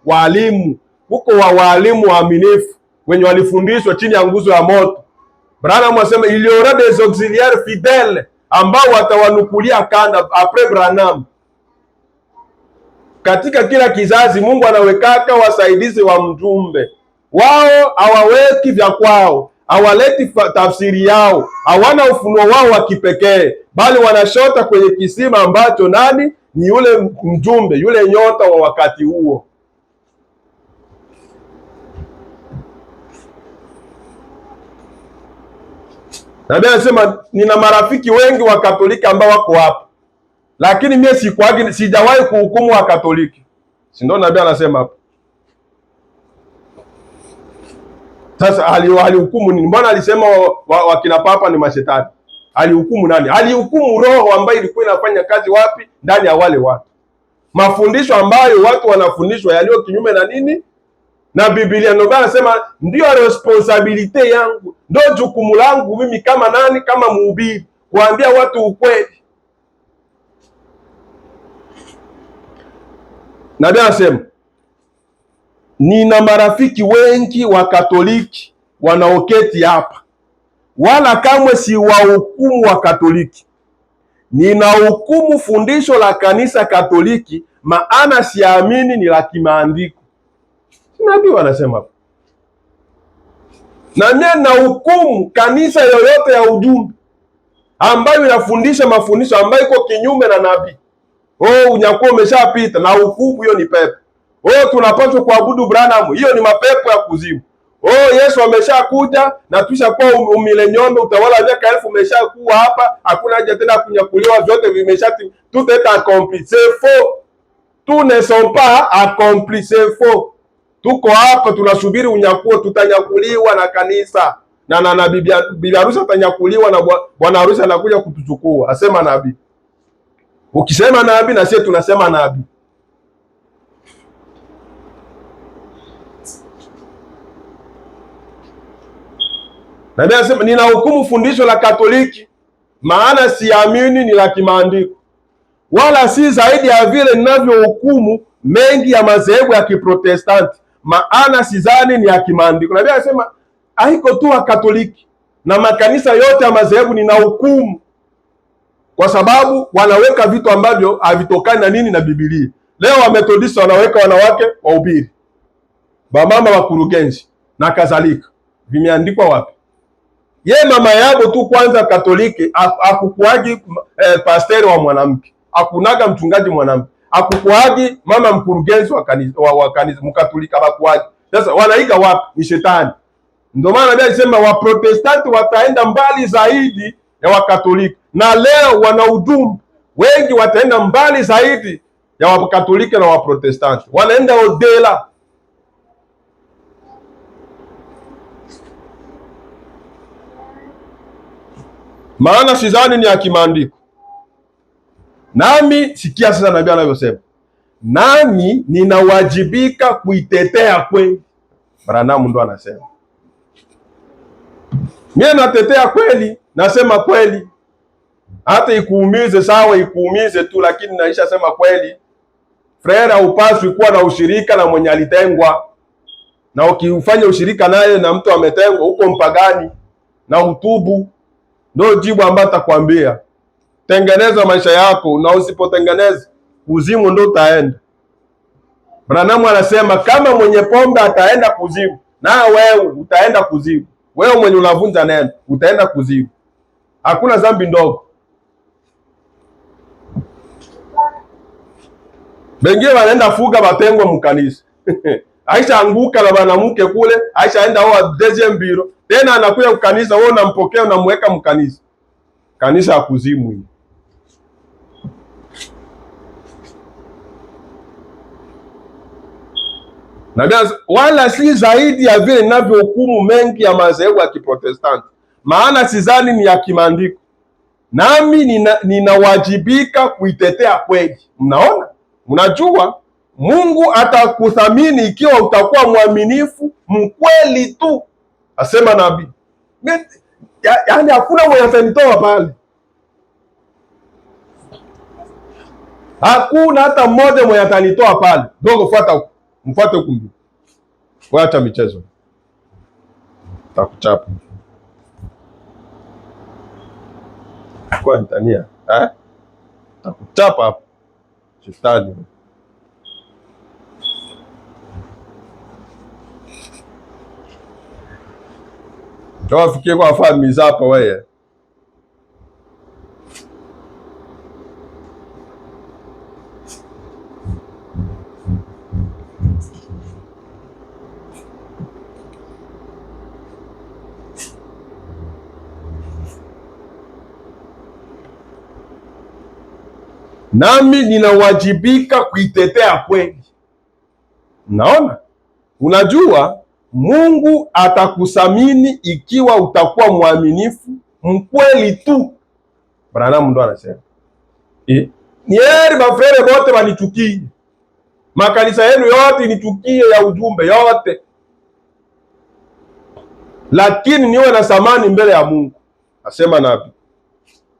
S1: walimu huko walimu waaminifu wenye walifundishwa chini ya nguzo ya moto. Branham asema il y aura des auxiliaires fidèles ambao watawanukulia kanda après Branham. Katika kila kizazi Mungu anawekaka wasaidizi wa mjumbe. Wao hawaweki vya kwao, hawaleti tafsiri yao, hawana ufunuo wao wa kipekee, bali wanashota kwenye kisima ambacho nani? Ni yule mjumbe, yule nyota wa wakati huo. Nabii anasema nina marafiki wengi wa Katoliki ambao wako hapa, lakini mimi sijawahi kuhukumu wa Katoliki. Si ndio nabii anasema hapa? Sasa alihukumu nini? Mbona alisema wakina papa ni mashetani? Alihukumu nani? Alihukumu roho ambayo ilikuwa inafanya kazi wapi? Ndani ya wale watu. Mafundisho ambayo watu wanafundishwa yaliyo kinyume na nini? Na Biblia. Ndio anasema ndio responsibility yangu, ndio jukumu langu mimi kama nani? Kama mhubiri, kuambia watu ukweli. Nabii anasema nina marafiki wengi wa Katoliki wanaoketi hapa, wala kamwe si wahukumu wa Katoliki. Ninahukumu fundisho la kanisa Katoliki, maana siamini ni la kimaandiko. Nabii wanasema hapa. Na mimi nahukumu kanisa yoyote ya ujumbe ambayo inafundisha mafundisho ambayo iko kinyume na nabii. Unyakuo umeshapita na hukumu hiyo ni pepo. Tunapaswa kuabudu Branham, hiyo ni mapepo ya kuzimu. Yesu ameshakuja na tushakuwa umilenium, utawala miaka 1000 umeshakuwa hapa, hakuna haja tena kunyakuliwa, vyote vimeshati, tout est accompli. C'est faux. Tout ne sont pas accompli, c'est faux. Tuko hapa tunasubiri unyakuo, tutanyakuliwa na kanisa. Na bibi harusi atanyakuliwa na bwana harusi anakuja kutuchukua. Asema nabii. Ukisema nabii na sisi tunasema nabii. Na Biblia inasema ninahukumu fundisho la Katoliki, maana siamini ni la kimaandiko, wala si zaidi ya vile ninavyohukumu mengi ya madhehebu ya Kiprotestanti, maana sidhani ni ya kimaandiko. Na Biblia inasema haiko tu wa Katoliki na makanisa yote ya madhehebu ninahukumu, kwa sababu wanaweka vitu ambavyo havitokani na nini, na Biblia. Leo Wamethodisti wanaweka wanawake wahubiri, bamama wakurugenzi na kadhalika. Vimeandikwa wapi? Ye mama yabo tu kwanza Katoliki akukuagi pasteri wa mwanamke, akunaga mchungaji mwanamke, akukuagi mama mkurugenzi wa kanisa Mkatolika, bakuagi. Sasa wanaiga wapi? Ni shetani. Ndio maana Biblia inasema Waprotestanti wataenda mbali zaidi ya Wakatoliki, na leo wanahudumu wengi wataenda mbali zaidi ya Wakatoliki na Waprotestanti, wanaenda odela. Maana sidhani ni ya kimaandiko. Nami sikia sasa nabii anavyosema, nami ninawajibika kuitetea kweli. Branham ndo anasema, mimi natetea kweli, nasema kweli, hata ikuumize sawa, ikuumize tu, lakini naisha sema kweli. Frere haupaswi kuwa na ushirika na mwenye alitengwa, na ukifanya ushirika naye na mtu ametengwa, huko mpagani na utubu. Ndio jibu ambayo atakwambia. Tengeneza maisha yako, na usipotengeneza kuzimu ndio utaenda. Branham anasema kama mwenye pombe ataenda kuzimu, na wewe utaenda kuzimu. Wewe mwenye unavunja neno utaenda kuzimu. Hakuna dhambi ndogo. Bengine wanaenda fuga batengwa mkanisa. Aisha anguka na banamuke kule, aisha enda wa deuxième bureau. Tena anakuja kukanisa, wewe unampokea, unamweka mkanisa. Kanisa ya kuzimu hii. Na wala si zaidi ya vile ninavyohukumu mengi ya madhehebu ya Kiprotestanti, maana sidhani ni ya kimaandiko, nami ninawajibika kuitetea kweli. Mnaona, mnajua Mungu atakuthamini ikiwa utakuwa mwaminifu mkweli tu, asema nabii. Yaani hakuna mwenye atanitoa pale, hakuna hata mmoja mwenye atanitoa pale. Dogo, fuata, mfuate huko, wacha michezo, takuchapa kwa Tanzania, takuchapa hapo shetani. Tuwafikie kwa family zako wewe. Nami ninawajibika kuitetea kweli. Naona, unajua Mungu atakusamini ikiwa utakuwa mwaminifu mkweli tu. Branham ndo anasema ni heri bafrere bote banichukie, makanisa yenu yote nichukie ya ujumbe yote, lakini niwe na thamani mbele ya Mungu, asema nabii.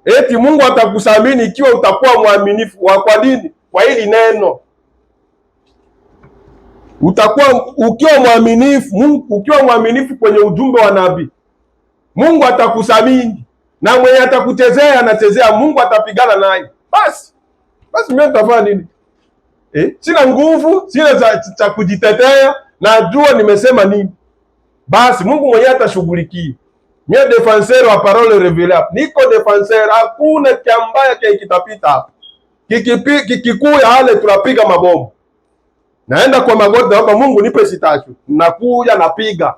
S1: Eti Mungu atakusamini ikiwa utakuwa mwaminifu. Kwa nini? Kwa hili neno. Utakuwa ukiwa mwaminifu, Mungu ukiwa mwaminifu kwenye ujumbe wa nabii, Mungu atakusamini, na mwenye atakuchezea anachezea, Mungu atapigana naye. Basi mimi nitafanya nini? Sina nguvu, sina cha kujitetea, najua nimesema nini. Basi Mungu mwenyewe atashughulikia. Mimi defenseur wa parole révélée, niko defenseur, hakuna kiambaya kitapita hapa. Kikikuya hale tunapiga mabomu. Naenda kwa magoti, naomba Mungu nipe sitachu. Nakuja napiga.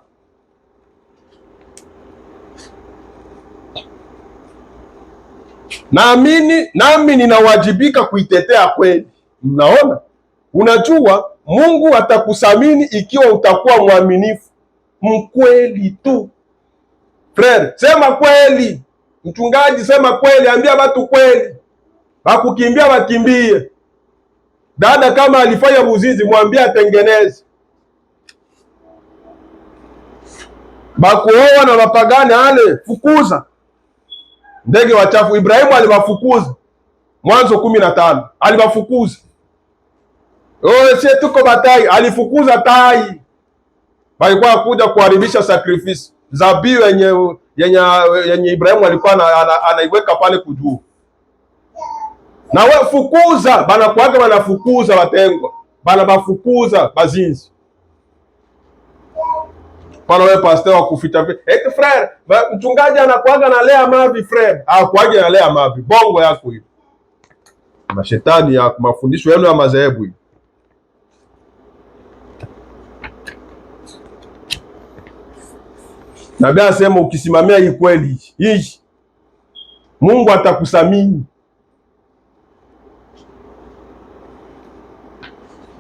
S1: Nami ninawajibika kuitetea kweli. Mnaona? Unajua Mungu atakusamini ikiwa utakuwa mwaminifu mkweli tu. Frere, sema kweli. Mchungaji, sema kweli, ambia watu kweli. Wakukimbia wakimbie. Dada kama alifanya uzinzi, mwambie atengeneze. bakuoa na mapagani ale fukuza ndege wachafu. Ibrahimu aliwafukuza Mwanzo 15 aliwafukuza. Sie tuko batai, alifukuza tai walikuwa kuja kuharibisha sacrifice zabiu yenye Ibrahimu alikuwa anaiweka pale kujuu. Na we fukuza bana kuaga, banafukuza watengwa, bana bafukuza bazinzi. Pana we pastor wa kufita frère, mchungaji anakuaga na lea mavi frère, akuaga na lea mavi. Bongo yako hiyo. Mashetani ya mafundisho yenu ya madhehebu hiyo. Nabii asema ukisimamia hii kweli hii, Mungu atakusamini.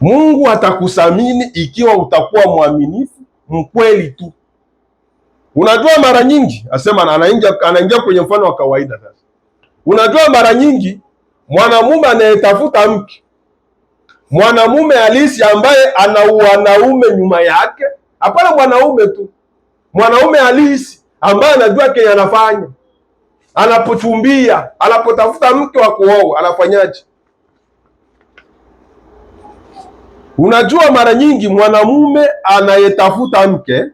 S1: Mungu atakusamini ikiwa utakuwa mwaminifu mkweli tu. Unajua mara nyingi asema anaingia kwenye mfano wa kawaida sasa. Unajua mara nyingi mwanamume anayetafuta mke, mwanamume halisi ambaye ana wanaume nyuma yake, hapana mwanaume tu, mwanaume halisi ambaye anajua kile anafanya, anapochumbia, anapotafuta mke wa kuoa anafanyaje? Unajua mara nyingi mwanamume anayetafuta mke,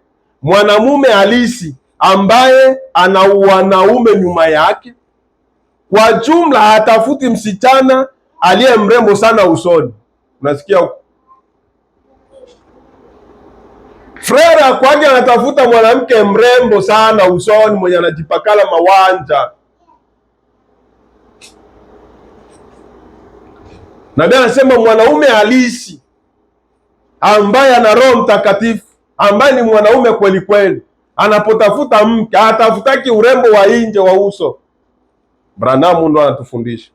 S1: mwanamume halisi ambaye ana wanaume nyuma yake, kwa jumla hatafuti msichana aliye mrembo sana usoni. Unasikia huko? Frere akwage anatafuta mwanamke mrembo sana usoni, mwenye anajipakala mawanja. Nabii anasema mwanaume halisi ambaye ana Roho Mtakatifu, ambaye ni mwanaume kweli kweli, anapotafuta mke hatafutaki urembo wa nje wa uso. Branham ndo anatufundisha.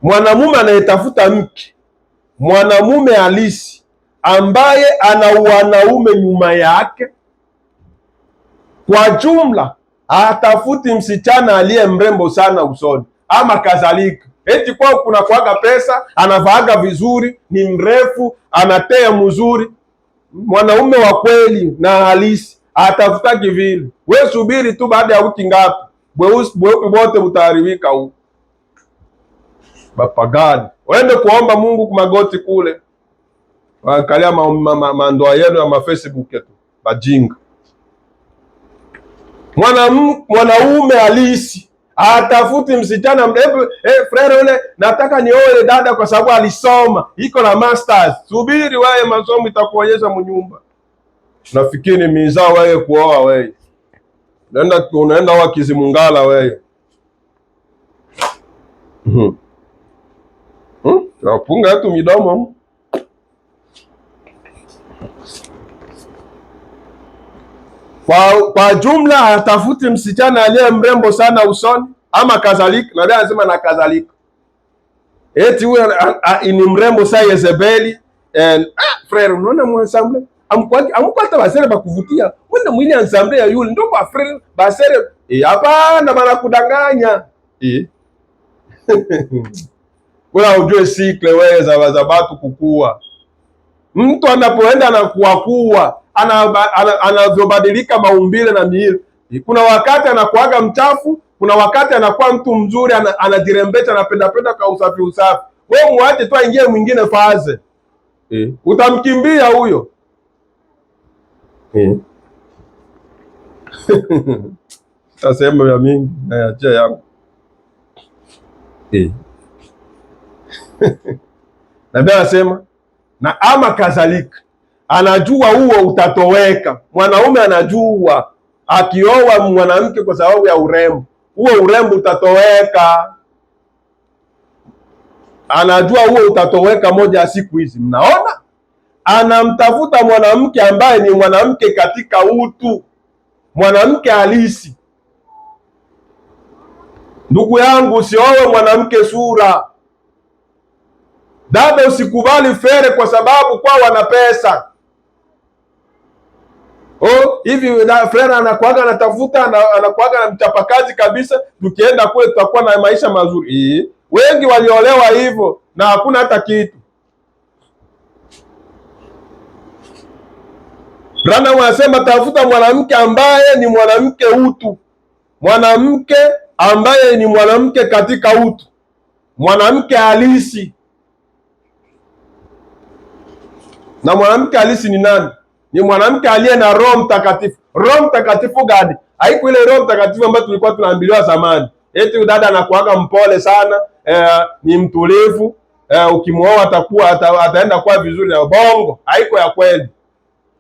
S1: Mwanamume anayetafuta mke, mwanamume halisi ambaye ana wanaume nyuma yake, kwa jumla hatafuti msichana aliye mrembo sana usoni ama kadhalika. Eti kwa kuna kuaga pesa, anavaaga vizuri, ni mrefu, anatea mzuri. Mwanaume wa kweli na halisi atafutaki vile. We subiri tu, baada ya wiki ngapi bweusi wote utaharibika huko. Bapagani waende kuomba Mungu kumagoti kule, waangalia mandoa yenu ya mafacebook yetu bajinga. Mwanaume halisi atafuti msichana mrefu. Frere ule nataka nioe dada kwa sababu alisoma, iko na masters. Subiri wewe, masomo itakuonyesha mnyumba. Nafikiri mizao wewe kuoa wewe. Unaenda wa Kizimungala wewe. Napunga tu midomo. Kwa jumla atafuti msichana aliye mrembo sana usoni ama kadhalika. Na ndio anasema na kadhalika. Eti huyu ni mrembo saa Yezebeli. Frere unaona mwansamble amkwata basere bakuvutia. Wenda mwili ensemble ya yule ndo kwa frere basere hapana bana kudanganya. Wala ujue sikle wewe za watu kukua. Mtu anapoenda na kuwa anavyobadilika maumbile na miili. Kuna wakati anakuaga mchafu, kuna wakati anakuwa mtu mzuri, anajirembesha, anapenda kwa usafi. Wewe muache tu aingie mwingine faze. Utamkimbia huyo. Tasema ya mingi na ya je yangu. Nabii anasema na ama kadhalika, anajua huo utatoweka. Mwanaume anajua akioa mwanamke kwa sababu ya urembo, huo urembo utatoweka. Anajua huo utatoweka moja ya siku hizi. Mnaona, anamtafuta mwanamke ambaye ni mwanamke katika utu, mwanamke halisi. Ndugu yangu, usiowe mwanamke sura. Dada, usikubali fere kwa sababu kwa wana pesa. Hivi frere anakuaga anatafuta, anakuaga na mchapakazi kabisa, tukienda kule tutakuwa na maisha mazuri. Wengi waliolewa hivyo na hakuna hata kitu. Branham anasema tafuta mwanamke ambaye ni mwanamke utu, mwanamke ambaye ni mwanamke katika utu, mwanamke halisi. Na mwanamke halisi ni nani? Ni mwanamke aliye na Roho Mtakatifu. Roho Mtakatifu gani? Haiko ile Roho Mtakatifu ambayo tulikuwa tunaambiliwa zamani, eti dada anakuaga mpole sana, ni mtulivu, ukimwoa ataenda kuwa vizuri. Na bongo, haiko ya kweli.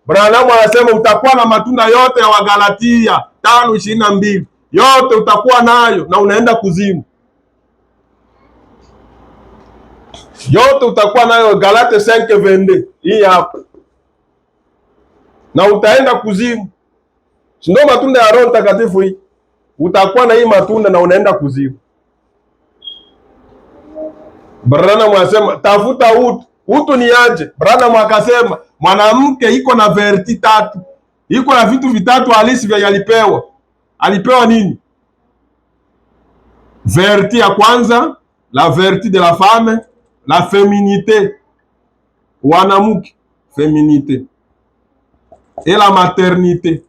S1: Branham anasema utakuwa na matunda yote ya Wagalatia 5:22, yote utakuwa nayo na unaenda kuzimu. Yote utakuwa nayo, Galate 5:22 hii hapa, na utaenda kuzimu. Ndio matunda ya Roho Mtakatifu hii. Utakuwa na hii matunda na unaenda kuzimu. Branham anasema tafuta utu. Utu ni aje? Branham akasema mwanamke iko na verti tatu, iko na vitu vitatu halisi vya alipewa. Alipewa nini? Verti ya kwanza, la verti de la femme, la féminité, wanamke, féminité, et la maternité.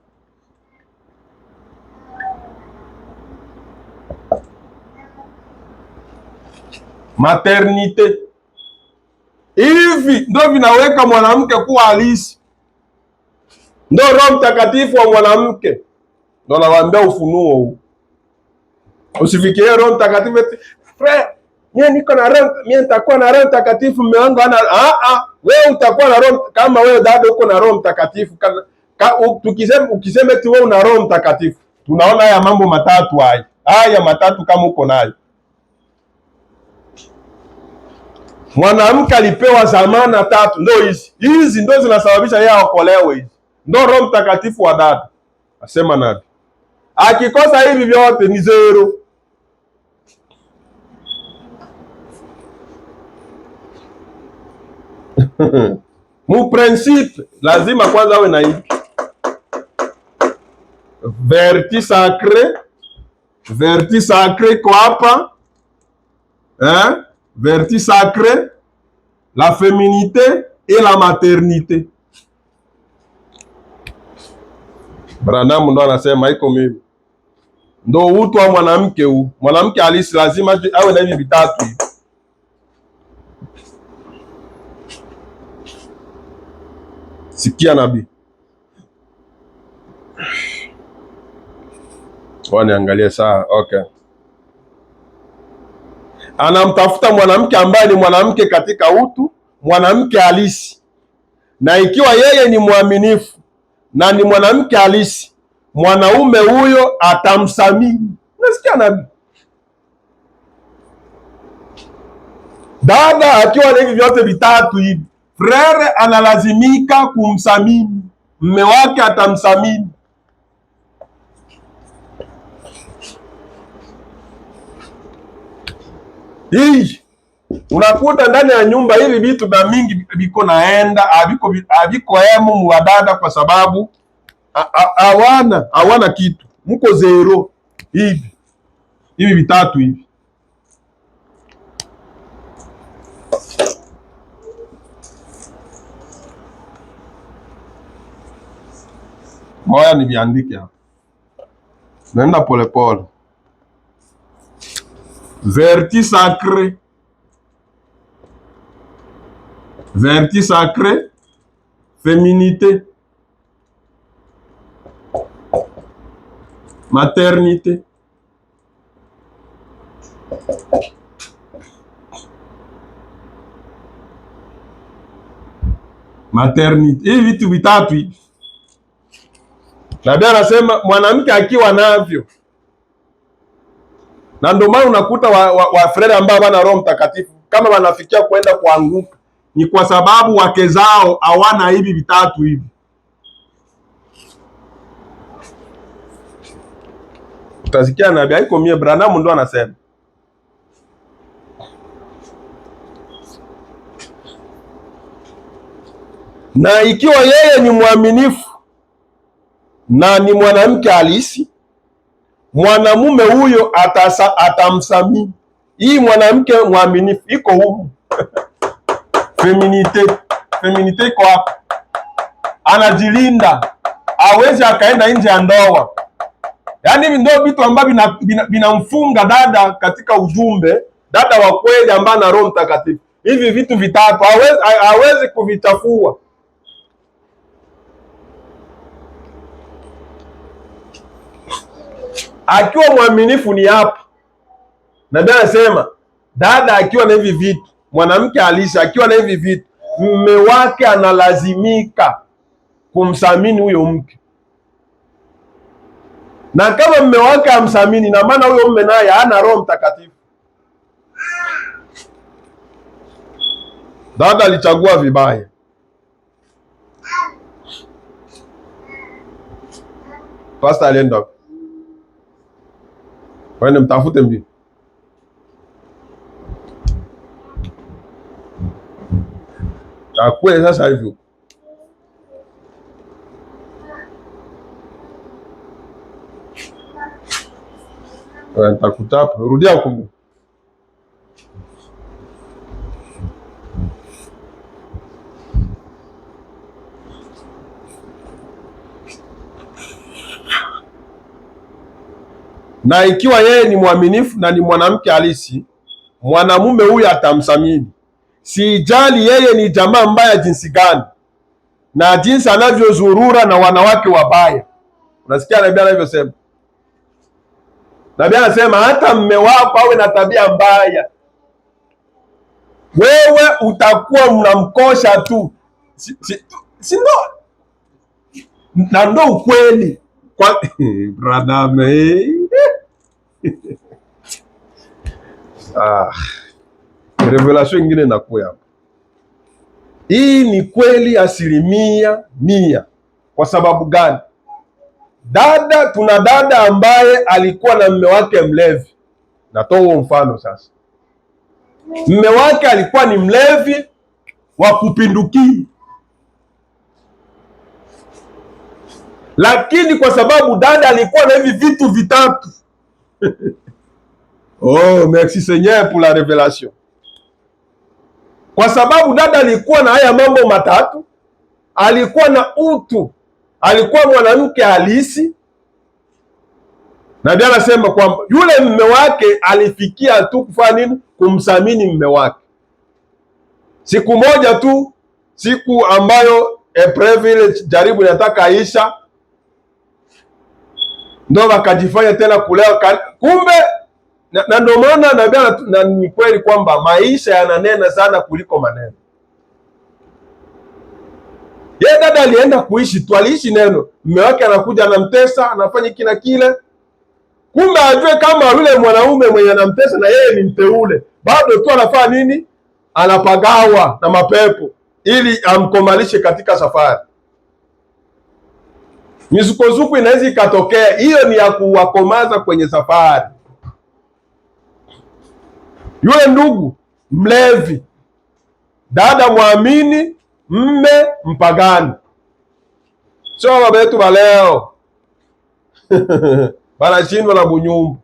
S1: Maternité. Hivi ndio vinaweka mwanamke kuwa halisi. Ndio Roho Mtakatifu wa mwanamke. Ndio nawaambia ufunuo huu. Usifikirie Roho Mtakatifu eti frère, mimi niko na Roho, mimi nitakuwa na Roho Mtakatifu, mume wangu ana wewe utakuwa na Roho. Kama wewe dada uko na Roho Mtakatifu, ukisema eti wewe una Roho Mtakatifu, tunaona haya mambo matatu haya matatu kama uko nayo. Mwanamke alipewa zamana tatu, ndio hizi ndio zinasababisha yeye aokolewe. Hizi ndio Roho Mtakatifu wa dada. Asema nabii akikosa hivi vyote ni zero. Mu principe lazima kwanza awe na hivi verti sacré kwa hapa, verti sacré, la féminité et la maternité. Branham ndo anasema iko mimi. Ndo utu wa mwanamke huu. Mwanamke halisi lazima awe na hivi vitatu hivi. Sikia nabii. Waniangalie saa, okay. Anamtafuta mwanamke ambaye ni mwanamke katika utu, mwanamke halisi. Na ikiwa yeye ni mwaminifu na ni mwanamke halisi, mwanaume huyo atamsamini. Unasikia nabii? Dada akiwa na hivi vyote vitatu hivi, frere analazimika kumsamini, mme wake atamsamini. Hii unakuta ndani ya nyumba hivi vitu vya mingi viko naenda haviko emu muwadada, kwa sababu hawana kitu, mko zero. Hivi vitatu hivi. Moya niviandike hapa, naenda polepole. Verti sacré, féminité, maternité, hivi vitu vitatu hivi. Nabii anasema mwanamke akiwa navyo, na ndio maana unakuta wafrere ambao wana Roho Mtakatifu kama wanafikia kwenda kuanguka, ni kwa sababu wake zao hawana hivi vitatu hivi. Utasikia nabii haiko mie, Branham ndo anasema. Na ikiwa yeye ni mwaminifu na ni mwanamke halisi, mwanamume huyo atamsamini. Hii mwanamke mwaminifu iko humu. Feminite iko hapa. anajilinda, hawezi akaenda nje ya ndoa. Yaani hivi ndio vitu ambavyo vinamfunga dada katika ujumbe, dada wa kweli ambaye ana Roho Mtakatifu. Hivi vitu vitatu hawezi kuvichafua. Akiwa mwaminifu ni hapa. Nabii anasema dada akiwa na hivi vitu, mwanamke halisi akiwa na hivi vitu, mume wake analazimika kumthamini huyo mke. Na kama mume wake hamthamini, na maana huyo mume naye hana Roho Mtakatifu. Dada alichagua vibaya. Pastor alienda wende mtafute mbili. Takule sasa hivyo. Nitakutapa, rudia huko. Na ikiwa yeye ni mwaminifu na ni mwanamke halisi, mwanamume huyu atamthamini. Sijali yeye ni jamaa mbaya jinsi gani na jinsi anavyozurura na wanawake wabaya. Unasikia nabii anavyosema? Nabii anasema hata mume wako awe na tabia mbaya, wewe utakuwa mnamkosha tu. Si ndo? Na ndo ukweli kwa bradame. Revelation ingine inakuja hapa. Hii ni kweli 100%. Kwa sababu gani? Tuna dada ambaye alikuwa na mume wake mlevi. Natoa huo mfano sasa. Mume wake alikuwa ni mlevi wa kupindukia, lakini kwa sababu dada alikuwa na hivi vitu vitatu oh, merci Seigneur pour la révélation. Kwa sababu dada alikuwa na haya mambo matatu, alikuwa na utu, alikuwa mwanamke halisi. Nabii anasema kwamba yule mume wake alifikia tu kufanya nini? Kumthamini mume wake. Siku moja tu, siku ambayo epreve ile jaribu inataka Aisha, ndio wakajifanya tena kulewa. Kumbe na ndio maana nabii na ni kweli kwamba maisha yananena sana kuliko maneno. Yeye dada alienda kuishi tu, aliishi neno. Mume wake anakuja anamtesa, anafanya kila kile. Kumbe ajue kama yule mwanaume mwenye anamtesa na yeye ni mteule, bado tu anafanya nini? Anapagawa na mapepo ili amkomalishe katika safari. Misukosuko inaweza ikatokea, hiyo ni ya kuwakomaza kwenye safari. Yule ndugu mlevi, dada mwamini, mme mpagani. Sio baba yetu wa leo banashindwa na bunyumbu.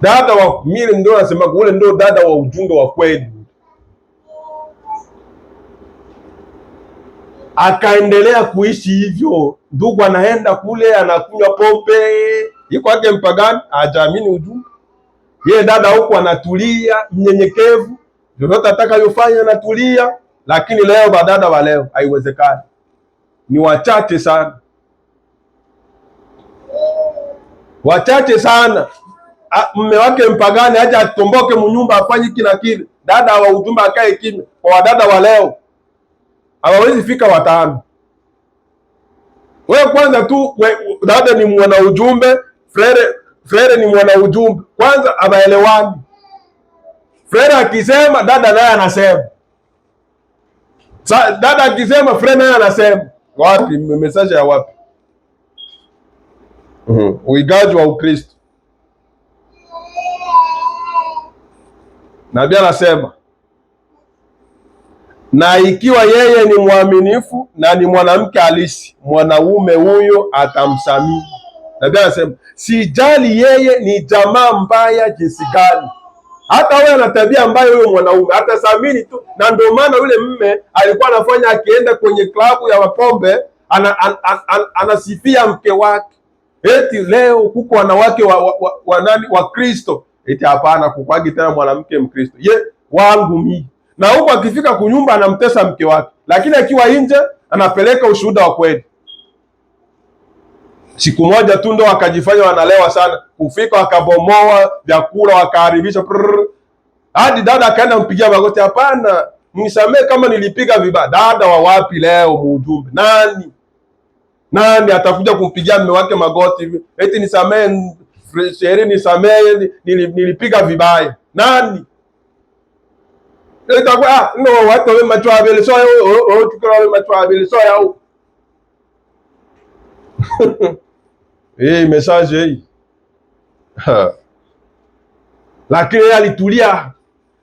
S1: Dada wa mimi ndio nasema ule ndio dada wa ujumbe wa kweli. Akaendelea kuishi hivyo. Ndugu anaenda kule anakunywa pombe, yuko wake mpagani, hajaamini ujumbe. Yeye dada huko anatulia, mnyenyekevu, lolote atakayofanya anatulia. Lakini leo badada wa leo haiwezekani, ni wachache sana, wachache sana. Mume wake mpagani aje atomboke mnyumba afanye kila kile, dada wa ujumbe akae kimya. Kwa wadada wa leo hawawezi fika 5. Wewe kwanza tu dada ni mwana ujumbe, frere ni mwana ujumbe, kwanza abaelewani. Frere akisema dada naye anasema, dada akisema frere naye anasema. Wapi message ya wapi? Uigaji wa Ukristo. Nabii anasema na ikiwa yeye ni mwaminifu na ni mwanamke halisi, mwanaume huyo atamthamini. Nabii anasema sijali yeye ni jamaa mbaya jinsi gani, Hata wewe ana tabia ambayo huyo mwanaume atathamini tu, na ndio maana yule mme alikuwa anafanya akienda kwenye klabu ya mapombe anasifia mke wake, eti leo huko wanawake wa Kristo, eti hapana, kukwagi tena mwanamke Mkristo ye wangu mimi. Na huko akifika kunyumba anamtesa mke wake, lakini akiwa nje anapeleka ushuhuda wa kweli. Siku moja tu ndo wakajifanya wanalewa sana, kufika wakabomoa vyakula wakaharibisha, hadi dada akaenda mpigia magoti, hapana, mnisamee kama nilipiga vibaya. Dada wa wapi leo muujumbe? Nani atakuja kumpigia mume wake magoti hivi eti nisamee, sheri nisamee, nilipiga vibaya? Nani? Itakuwa no watu wa matwabele so tukora wa matwabele so yao. Message hii. Lakini yeye alitulia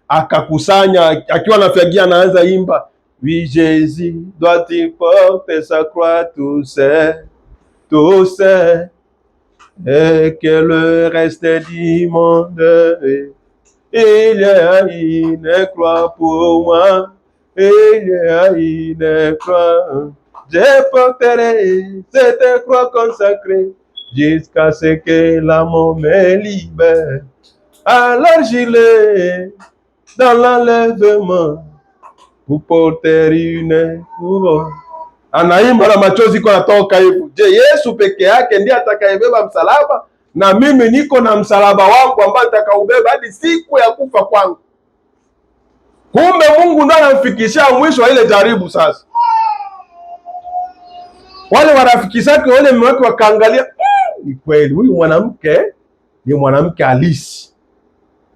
S1: akakusanya, akiwa anafagia anaanza imba, oui Jésus doit porter sa croix tout seul et que le reste du monde, il y a une croix pour moi, il y a une croix, je porterai cette croix consacrée jusqu'à ce que la mort me libère. Alors j'irai dans l'enlèvement pour porter une couronne. Anaimba na machozi kwa natoka hivyo. Je, Yesu peke yake ndiye atakayebeba msalaba? Na mimi niko na msalaba wangu ambao nitakaubeba hadi siku ya kufa kwangu. Kumbe Mungu ndiye anamfikishia mwisho wa ile jaribu. Sasa wale warafiki zake wale mmewake wakaangalia, ni kweli huyu mwanamke ni mwanamke halisi,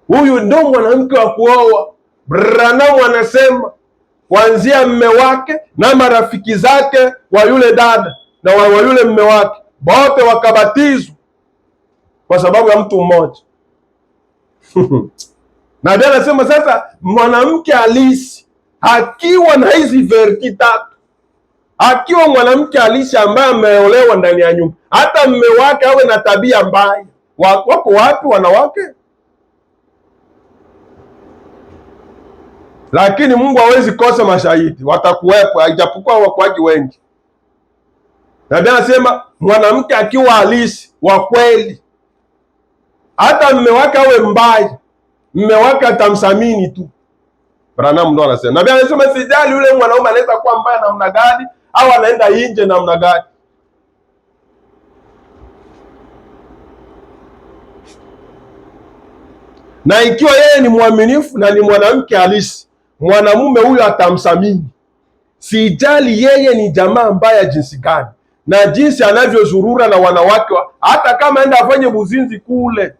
S1: huyu ndio mwanamke wa kuoa. Branham anasema kuanzia mme wake na marafiki zake wa yule dada na wa yule mme wake wote wakabatizwa kwa sababu ya mtu mmoja. Na ndio anasema sasa mwanamke halisi akiwa na hizi verti tatu, akiwa mwanamke halisi ambaye ameolewa ndani ya nyumba, hata mme wake awe na tabia mbaya. Wako wapi wanawake? Lakini Mungu hawezi kosa mashahidi, watakuwepo ijapokuwa wakwagi wengi. Na Biblia anasema mwanamke akiwa halisi wa kweli, hata mme wake awe mbaya, mme wake atamsamini tu. Branham ndo anasema. Na Biblia anasema sijali yule mwanaume anaweza kuwa mbaya namna gani au anaenda nje namna gani. Na ikiwa yeye ni mwaminifu na ni mwanamke halisi, mwanamume huyo atamsamini. Sijali yeye ni jamaa mbaya jinsi gani na jinsi anavyozurura na wanawake hata kama aenda afanye buzinzi kule,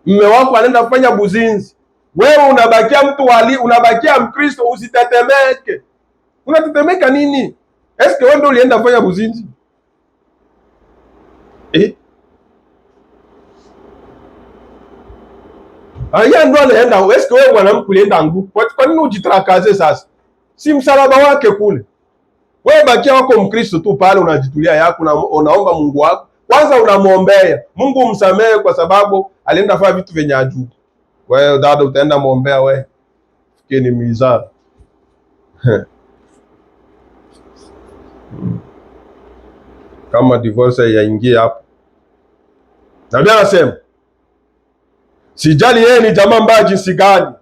S1: mme wako anaenda afanya buzinzi, wewe unabakia mtu unabakia Mkristo, usitetemeke. Unatetemeka nini? Eske wewe ndio ulienda afanya buzinzi? Aya ndo anaenda. Eske wewe mwanamke ulienda nguvu? Kwa nini ujitrakaze sasa? Si msalaba wake kule. Wewe bakia wako Mkristo tu pale, unajitulia yako na unaomba Mungu wako. Kwanza unamwombea Mungu umsamehe kwa sababu alienda fanya vitu vyenye ajabu. Wewe dada utaenda muombea wewe? Fikeni mizara. Kama divorce yaingia hapo. Na Biblia anasema sijali yeye ni jamaa mbaya jinsi gani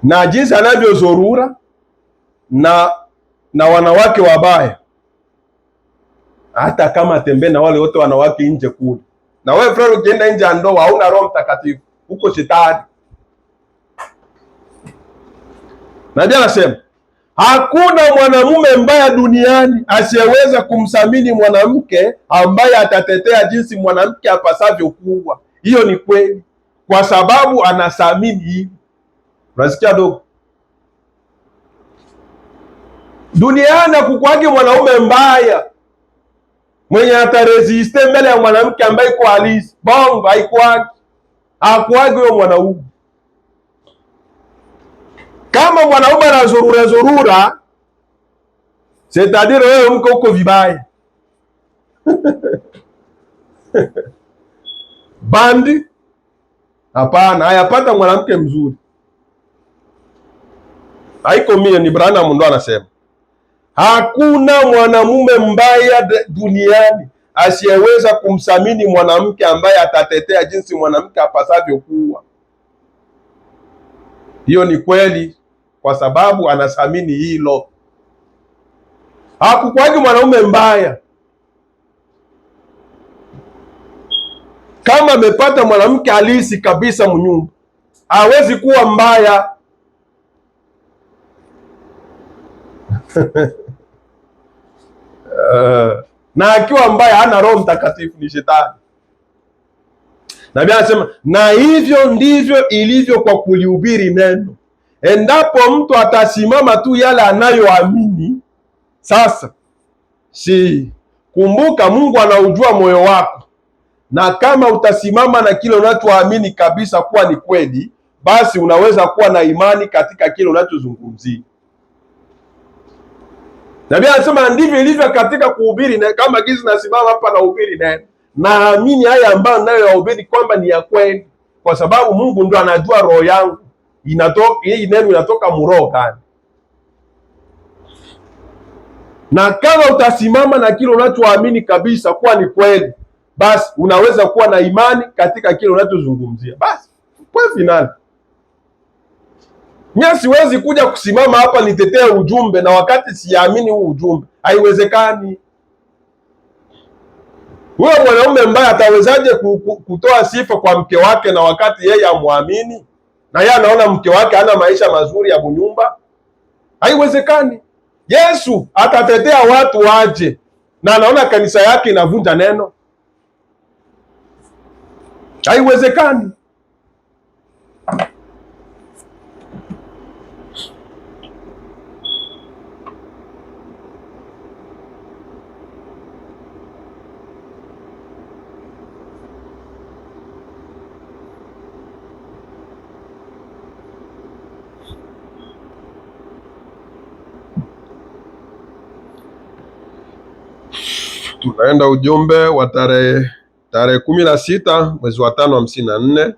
S1: na jinsi anavyozurura na wanawake wabaya, hata kama atembee na wale wote wanawake nje kule. Na wewe frere, ukienda nje ya ndoa hauna Roho Mtakatifu, uko shetani. Na Biblia anasema hakuna mwanamume mbaya duniani asiyeweza kumsamini mwanamke ambaye atatetea jinsi mwanamke apasavyo kuwa. Hiyo ni kweli, kwa sababu anasamini hivi. Unasikia dogo? Duniani kukwagi mwanaume mbaya mwenye ataresiste mbele ya mwanamke ambaye iko halisi. Bongo haikwagi. Hakwagi huyo mwanaume. Kama mwanaume anazurura, c'est-à-dire wewe mko uko vibaya. Bandi Hapana, hayapata mwanamke mzuri. Haiko mie, ni Branham ndo anasema hakuna mwanamume mbaya duniani asiyeweza kumthamini mwanamke ambaye atatetea jinsi mwanamke apasavyo kuwa. Hiyo ni kweli, kwa sababu anathamini hilo. Hakukwagi mwanaume mbaya. Kama amepata mwanamke halisi kabisa mnyumba, hawezi kuwa mbaya. Na akiwa mbaya hana Roho Mtakatifu, ni shetani. Nabii anasema na hivyo ndivyo ilivyo kwa kulihubiri neno. Endapo mtu atasimama tu yale anayoamini. Sasa kumbuka, Mungu anaujua moyo wako, na kama utasimama na kile unachoamini kabisa kuwa ni kweli, basi unaweza kuwa na imani katika kile unachozungumzia. Nabii anasema ndivyo ilivyo katika kuhubiri, na kama gizi nasimama hapa na hubiri neno, naamini haya ambayo ninayoyahubiri kwamba ni ya kweli, kwa sababu Mungu ndo anajua roho yangu hii neno inatoka muroho gani. Na kama utasimama na kile unachoamini kabisa kuwa ni kweli, basi unaweza kuwa na imani katika kile unachozungumzia. Basi kwa finali, mimi siwezi kuja kusimama hapa nitetee ujumbe na wakati siamini huu ujumbe. Haiwezekani. Huyo mwanaume mbaya atawezaje kutoa sifa kwa mke wake na wakati yeye amwamini na yeye anaona mke wake hana maisha mazuri ya bunyumba? Haiwezekani. Yesu atatetea watu waje na anaona kanisa yake inavunja neno? Haiwezekani. Tunaenda ujumbe wa tarehe 16 mwezi wa 5 54,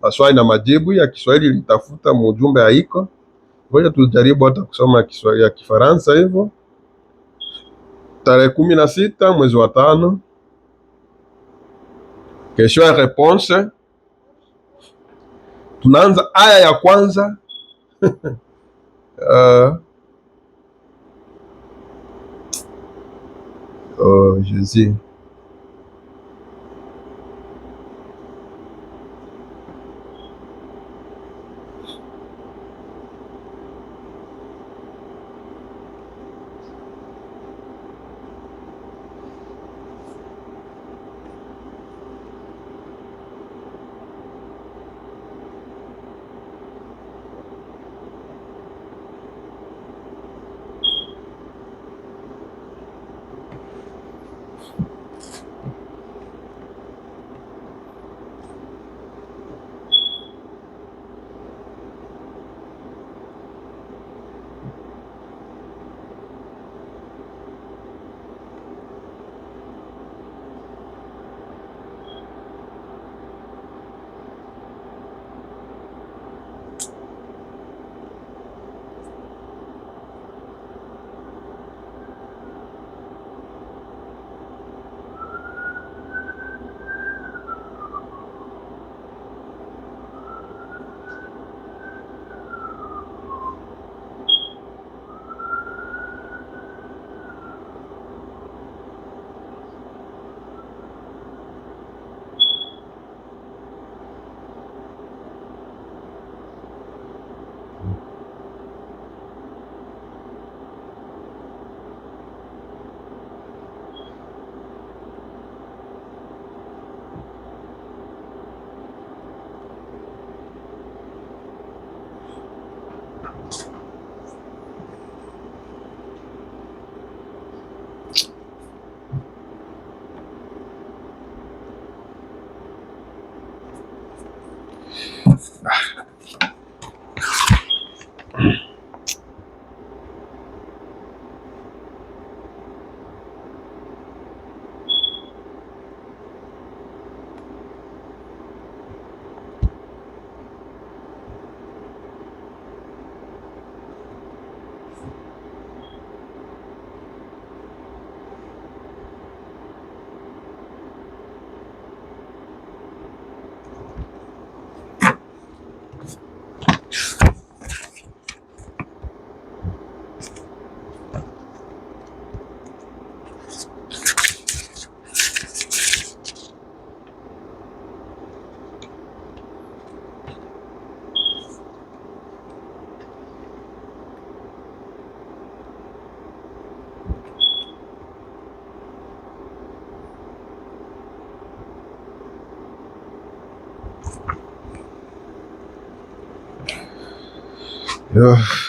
S1: maswali na majibu ya Kiswahili litafuta mujumbe haiko. Ngoja tujaribu hata kusoma Kiswahili ya Kifaransa hivyo. Tarehe 16 mwezi wa 5, question et réponse. Tunaanza aya ya kwanza. Jésus.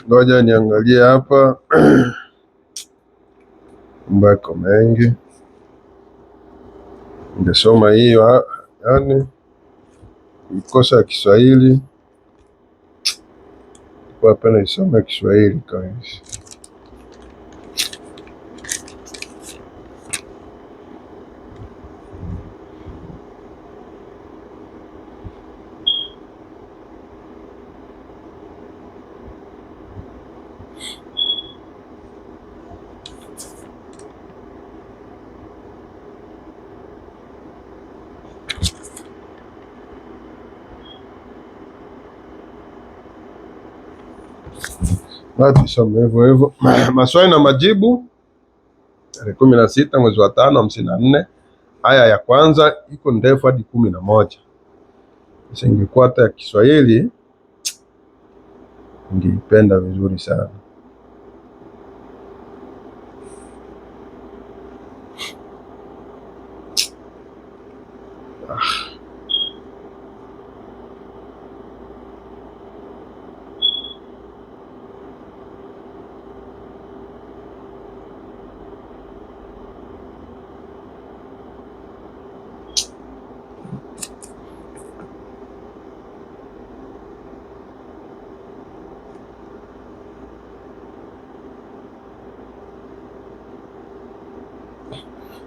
S1: Ngoja niangalie hapa. Mbako mengi ningesoma hiyo, yani ikosa ya Kiswahili kwa pena isome Kiswahili kabisa. Tusome hivyo hivyo. Maswali na majibu tarehe 16 mwezi wa 5 54. Aya ya kwanza iko ndefu hadi 11. Ingekuwa hata ya Kiswahili ningependa vizuri sana.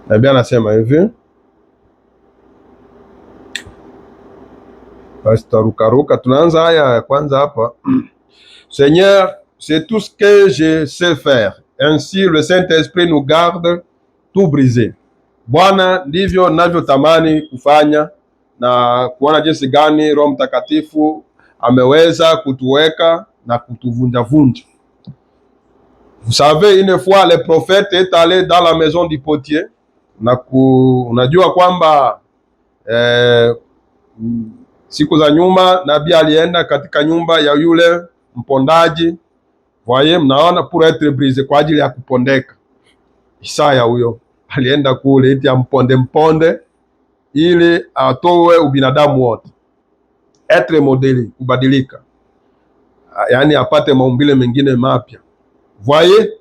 S1: Nabii anasema hivi, basi tarukaruka. Tunaanza aya ya kwanza hapa. Seigneur, c'est tout ce que je sais faire, ainsi le Saint-Esprit nous garde tout brisé. Bwana, ndivyo ninavyotamani kufanya na kuona jinsi gani Roho Mtakatifu ameweza kutuweka na kutuvunjavunja. Vous savez, une fois le prophète est allé dans la maison du potier. Unajua kwamba siku za nyuma nabii alienda katika nyumba ya yule mpondaji. Voyez, mnaona, pour être brisé, kwa ajili ya kupondeka. Isaya huyo alienda kule eti amponde ili atoe ubinadamu wote, être modeli, kubadilika, yani apate maumbile mengine mapya. Voyez,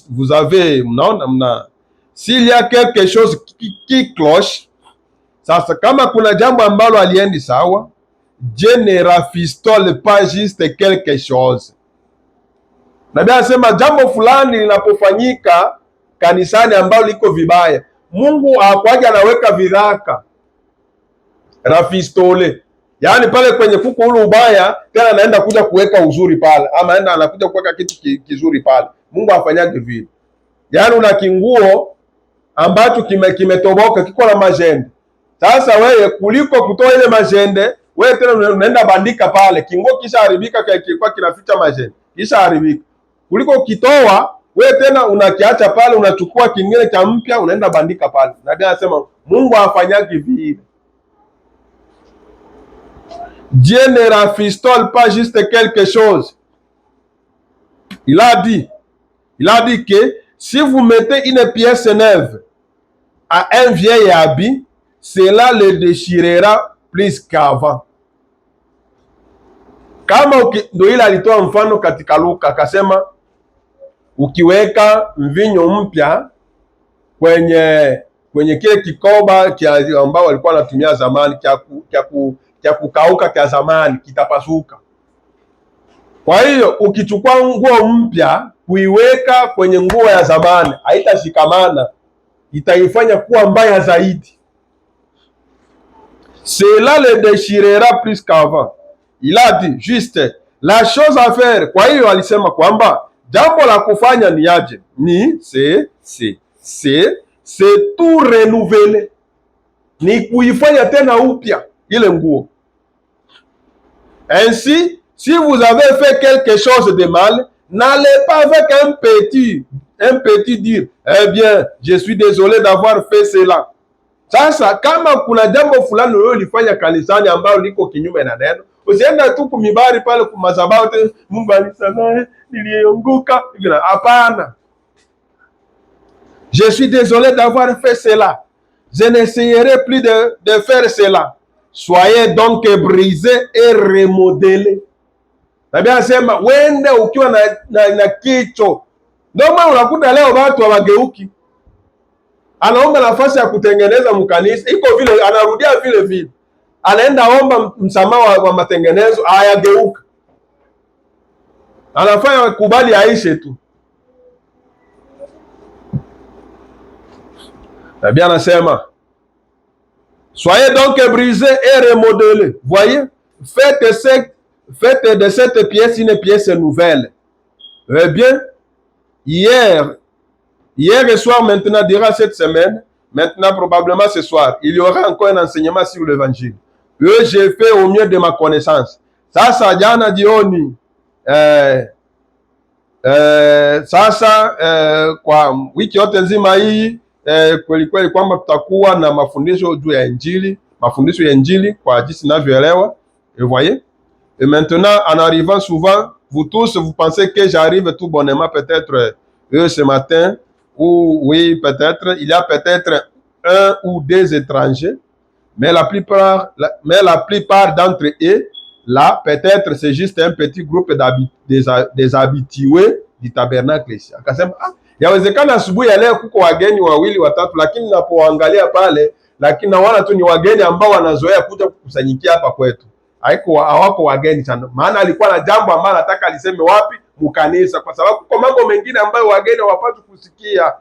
S1: vous avez, mnaona, s'il y a quelque chose qui cloche. Sasa kama kuna jambo ambalo aliendi sawa, Dieu ne rafistole pas juste quelque chose. Nabii anasema jambo fulani linapofanyika kanisani ambalo liko vibaya, Mungu hakwaje anaweka viraka rafistole, yaani pale kwenye kuku ule ubaya tena anaenda kuja kuweka uzuri pale, ama anakuja kuweka kitu kizuri pale. Mungu afanyage vile. Yaani una kinguo ambacho kimetoboka kiko na majende. Sasa wewe kuliko kutoa ile majende, wewe tena unaenda bandika pale kinguo, kisha haribika, kilikuwa kinaficha majende, kisha haribika. Kuliko kitoa wewe tena unakiacha pale, unachukua kingine cha mpya unaenda bandika pale. Na anasema Mungu afanyaki vile. Dieu ne rafistole pas juste quelque chose. Il a dit que si vous mettez une pièce neuve à un vieil habit, cela le déchirera plus qu'avant. Kama ndio ile alitoa mfano katika Luka, akasema ukiweka mvinyo mpya kwenye kile kikoba ambao walikuwa wanatumia zamani kia kukauka kia zamani, kitapasuka. Kwa hiyo ukichukua nguo mpya kuiweka kwenye nguo ya zamani, haitashikamana, itaifanya kuwa mbaya zaidi. Cela le déchirera plus qu'avant. Il a dit juste la chose à faire. Kwa hiyo alisema kwamba jambo la kufanya ni aje? Ni c'est tout renouveler, ni kuifanya tena upya ile nguo. Ainsi, si vous avez fait quelque chose de mal, n'allez pas avec un petit dire, eh bien, je suis désolé d'avoir fait cela. Sasa kama kuna jambo fulani wewe ulifanya kanisani ambalo liko kinyume na neno, usiende tu kumibari pale kumadhabahu, Mungu alisamehe, nilianguka. Hapana. Je suis désolé d'avoir fait cela. Je n'essayerai plus de faire cela. Soyez donc brisés et remodelés. Nabii anasema wende ukiwa na kicho. Ndio maana unakuta leo watu hawageuki. Anaomba nafasi ya kutengeneza mkanisa, iko vile anarudia vile vile. Anaenda omba msamaha wa matengenezo, hayageuka. Anafanya kubali aishe tu. Nabii anasema soyez donc brisés et remodelés. Voyez, faites de cette pièce une pièce nouvelle. Eh bien, hier et soir, maintenant, durant cette semaine, maintenant probablement ce soir, il y aura encore un enseignement sur l'évangile. J'ai fait au mieux de ma connaissance. Sasa jana jioni sasa kwa wiki yote nzima hii kweli kweli kwamba tutakuwa na mafundisho juu ya Injili, mafundisho ya Injili kwa jinsi ninavyoelewa. Vous voyez? Et maintenant, en arrivant souvent, vous tous, vous pensez que j'arrive tout bonnement peut-être ce matin, ou oui, peut-être, il y a peut-être un ou deux étrangers, mais la plupart d'entre eux, là, peut-être c'est juste un petit groupe des habitués du tabernacle ici. Akasema, yawezekana asubuhi ya leo kuko wageni wawili watatu, lakini napoangalia pale, lakini naona tu ni wageni ambao wanazoea kuja kukusanyikia hapa kwetu. Hawako wageni sana, maana alikuwa na jambo ambalo anataka aliseme wapi? Mkanisa, kwa sababu kwa mambo mengine ambayo wageni hawapati kusikia.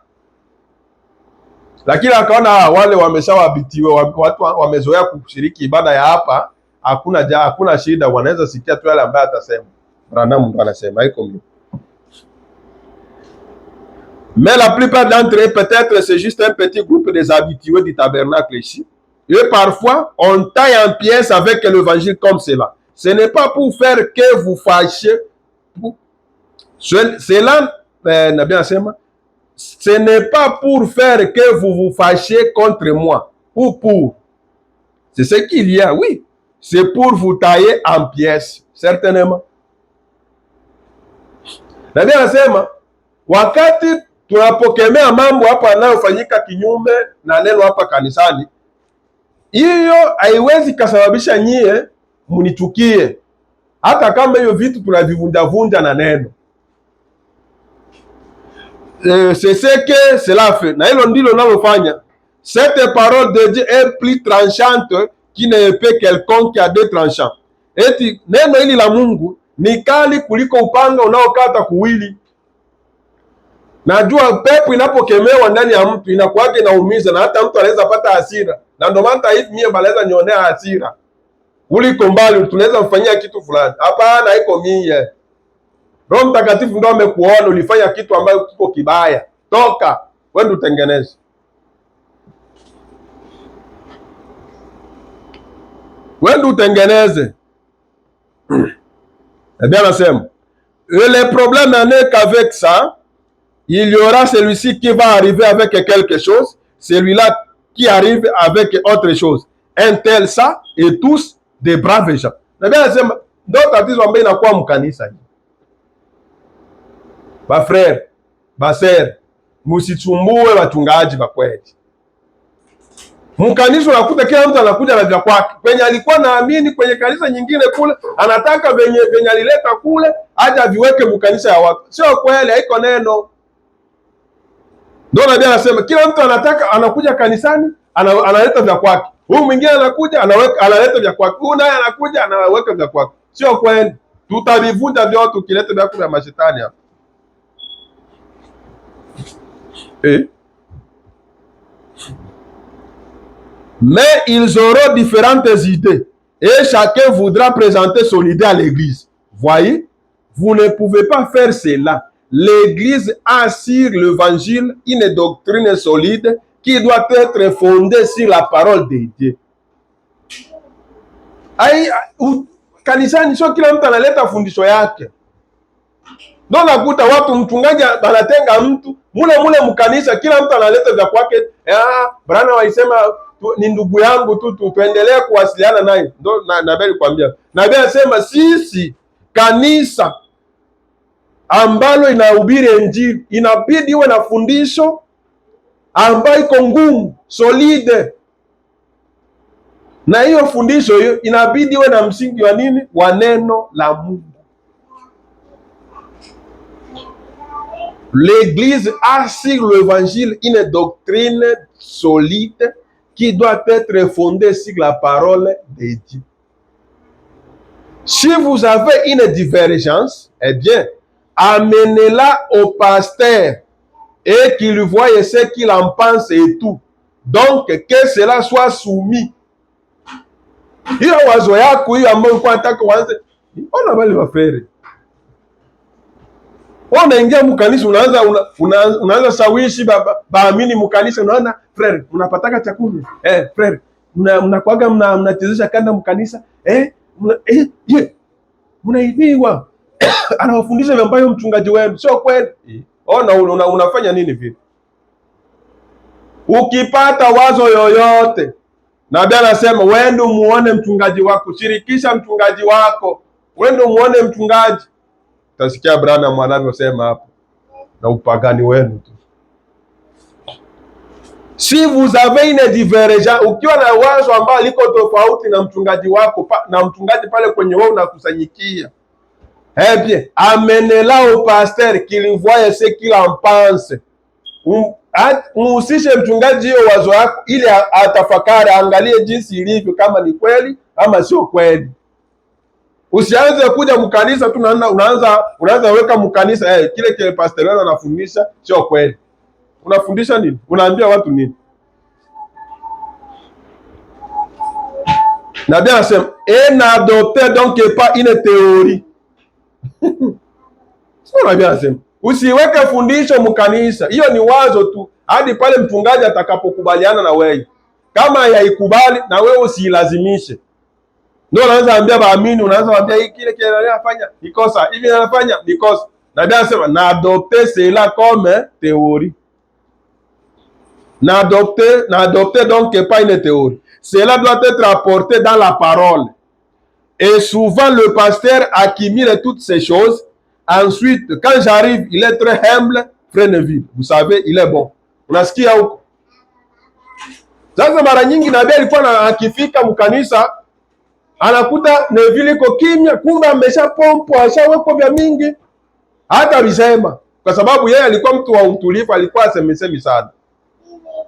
S1: Lakini akaona wale wameshawabitiwe, watu wamezoea kushiriki ibada ya hapa, hakuna shida, wanaweza sikia tu yale ambayo atasema. Branham ndo anasema iko mimi. Mais la plupart d'entre eux, peut-être c'est juste un petit groupe des habitués du tabernacle ici. Et parfois, on taille en pièces avec l'évangile comme cela. Ce n'est pas pour faire que vous fâchiez. Cela, ce n'est pas pour faire que vous vous fâchiez contre moi. Ou pour. C'est ce qu'il y a, oui. C'est pour vous tailler en pièces, certainement. Nabii anasema wakati tunapokemea mambo hapa yanayofanyika kinyume na neno hapa kanisani, hiyo haiwezi kasababisha nyie mnichukie, hata kama hiyo vitu tunavivunjavunja na neno. C'est ce que cela fait, na hilo ndilo nalofanya. Cette parole de Dieu est plus tranchante qu'une épée quelconque à deux tranchants. Eti neno hili la Mungu ni kali kuliko upanga unaokata kuwili. Najua pepo inapokemewa ndani ya mtu inakuwa inaumiza, na hata mtu anaweza pata hasira, na ndio maana hivi mie banaweza nionea hasira. Uliko mbali tunaweza mfanyia kitu fulani. Hapana, haiko mie. Roho Mtakatifu ndio amekuona ulifanya kitu ambayo kiko kibaya. Toka, wewe utengeneze. Wewe utengeneze. Eh bien, anasema, le problème n'est qu'avec ça, il y aura celui-ci qui va arriver avec quelque chose, celui-là qui arrive avec autre chose. Un tel ça, et tous des braves gens. Eh bien, anasema, ndio tatizo ambayo inakuwa mkanisa hii. Ba frère, ba sœur, msitumbue wachungaji wa kweli. Mkanisa unakuta kila mtu anakuja na vya kwake. Kwenye alikuwa naamini kwenye kanisa nyingine kule, anataka venye alileta kule, aje viweke mkanisa ya watu. Sio kweli, haiko neno. Ndio nabii anasema kila mtu anataka anakuja kanisani, analeta vya kwake. Huyu mwingine anakuja, analeta vya kwake. Huyu naye anakuja, anaweka vya kwake. Sio kweli. Tutavivunja vyote ukileta vya kwa mashetani hapa. Mais ils auront différentes idées et chacun voudra présenter son idée à l'église. Voyez, vous ne pouvez pas faire cela. L'église a sur l'évangile une doctrine solide qui doit être fondée sur la parole de Dieu. Kanisani sio kila mtu analeta fundisho yake. Ndio nakuta watu mchungaji anatenga mtu mule mkanisa, kila mtu analeta vya kwake. Brana waisema ni ndugu yangu tu, tuendelee kuwasiliana naye. Ndio nabii kwambia. Nabii anasema sisi kanisa ambalo inahubiri Injili inabidi iwe na fundisho ambayo iko ngumu, solide. Na hiyo fundisho hiyo inabidi iwe na msingi wa nini? Wa neno la Mungu. L'Église a sur l'évangile une doctrine solide qui doit être fondée sur la parole de Dieu. Si vous avez une divergence, eh bien, amenez-la au pasteur et qu'il voie ce qu'il en pense et tout. Donc, que cela soit soumis. Hiyo wazo yako hiyo ambayo ulikuwa unataka uanze, ona wale wafere. Unaingia mkanisa unaanza sawishi baamini mkanisa, unaona frere unapataka chakula. Frere mnakuaga mnachezesha kanda mkanisa. Mnaibiwa. Anawafundisha ambayo mchungaji wenu sio kweli. Ona unafanya nini vile? Ukipata wazo yoyote, nabii anasema wende muone mchungaji wako, shirikisha mchungaji wako, wende muone mchungaji. Utasikia Branham anavyosema hapo, na upagani wenu tu. Si vous avez une divergence, ukiwa na wazo ambalo liko tofauti na mchungaji wako na mchungaji pale kwenye wewe unakusanyikia, eh bien, amenez-la au pasteur qu'il voie ce qu'il en pense. Muhusishe mchungaji hiyo wazo yako ili atafakari, angalie jinsi ilivyo, kama ni kweli ama sio kweli. Usianze kuja mkanisa tu unaanza weka mkanisa kile pastor wao anafundisha sio kweli. Unafundisha nini? Unaambia watu nini? Nabii anasema n'adoptez donc pas une théorie. Sio, nabii anasema usiweke fundisho mkanisa, hiyo ni wazo tu, hadi pale mchungaji atakapokubaliana na wewe. Kama haikubali na wewe usilazimishe. Ndio unaanza ambia baamini, unaanza ambia hii kile anafanya ikosa, hivi anafanya ikosa. Nabii anasema n'adoptez cela comme théorie. N'adoptez donc pas une théorie. Cela doit être apporté dans la parole. Et souvent le pasteur accumule toutes ces choses. Ensuite, quand j'arrive, il est très humble, frère Neville. Vous savez, il est bon. Unasikia huko? Sasa mara nyingi nabii alikuwa akifika mkanisa, anakuta Neville iko kimya, kumbe ameshapompwa, ashawekwa vya mingi. Hata visema, kwa sababu yeye alikuwa mtu wa utulivu, alikuwa asemesemi sana.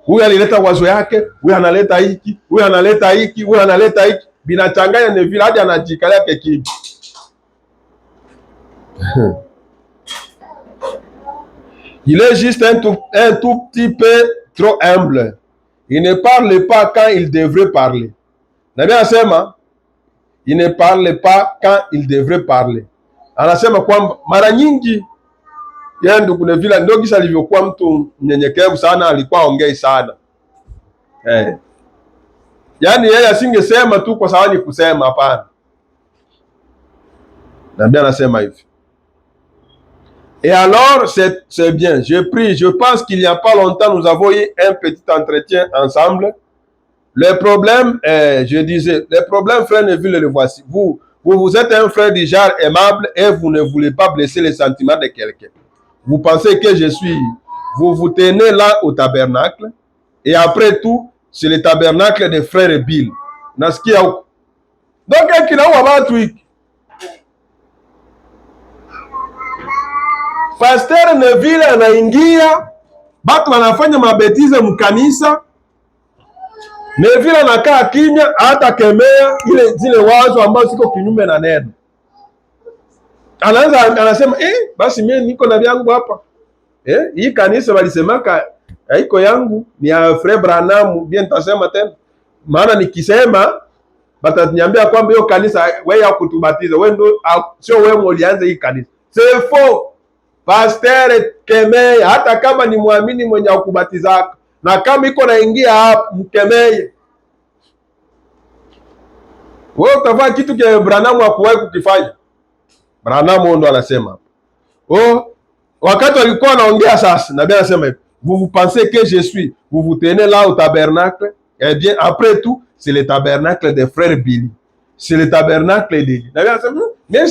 S1: Huyu alileta wazo yake, huyu analeta hiki, huyu analeta hiki, huyu analeta hiki. Binachanganya Neville hadi anajikalia kimya. Il est juste un tout petit peu trop humble. Il ne parle pas quand il devrait parler. Nabii anasema il ne parle pas quand il devrait parler. Anasema kwamba mara nyingi yeye ndugu Neville ndio kisa alivyokuwa mtu mnyenyekevu sana, alikuwa ongei sana. Yaani yeye asingesema tu kwa sababu ni kusema, hapana. Nabii anasema hivi. Et alors, c'est bien. Je prie, je pense qu'il n'y a pas longtemps, nous avons eu un petit entretien ensemble. Le problème, je disais, le problème, frère Neville, le voici. Vous êtes un frère du genre aimable et vous ne voulez pas blesser les sentiments de quelqu'un. Vous pensez que je suis... Vous vous tenez là au tabernacle. Et après tout, c'est le tabernacle des frères Bill. Nasikia huko. Donc, kinaua watu hiki. Pastor Neville anaingia, batu wanafanya mabetize mkanisa. Neville anakaa kimya, hata kemea zile wazo ambazo ziko kinyume na neno. Anasema basi mimi niko na vyangu hapa. Hii kanisa walisemaka haiko yangu, ni ya Frère Branham, bien nitasema tena. Maana nikisema bataniambia kwamba hiyo kanisa wewe hakutubatiza, wewe ndio sio wewe ulianza hii kanisa. C'est faux. Pasteur kemeye, hata kama ni muamini mwenye akubatizaka, na kama iko naingia hapo mkemeye. Wewe utafanya kitu kile Branham hakuwahi kukifanya. Branham ndo anasema wakati alikuwa anaongea sasa, nabii anasema hivi, vous pensez que je suis, vous vous tenez là au tabernacle, eh bien après tout c'est le tabernacle des frères Billy, c'est le tabernacle de Dieu. Nabii anasema mimi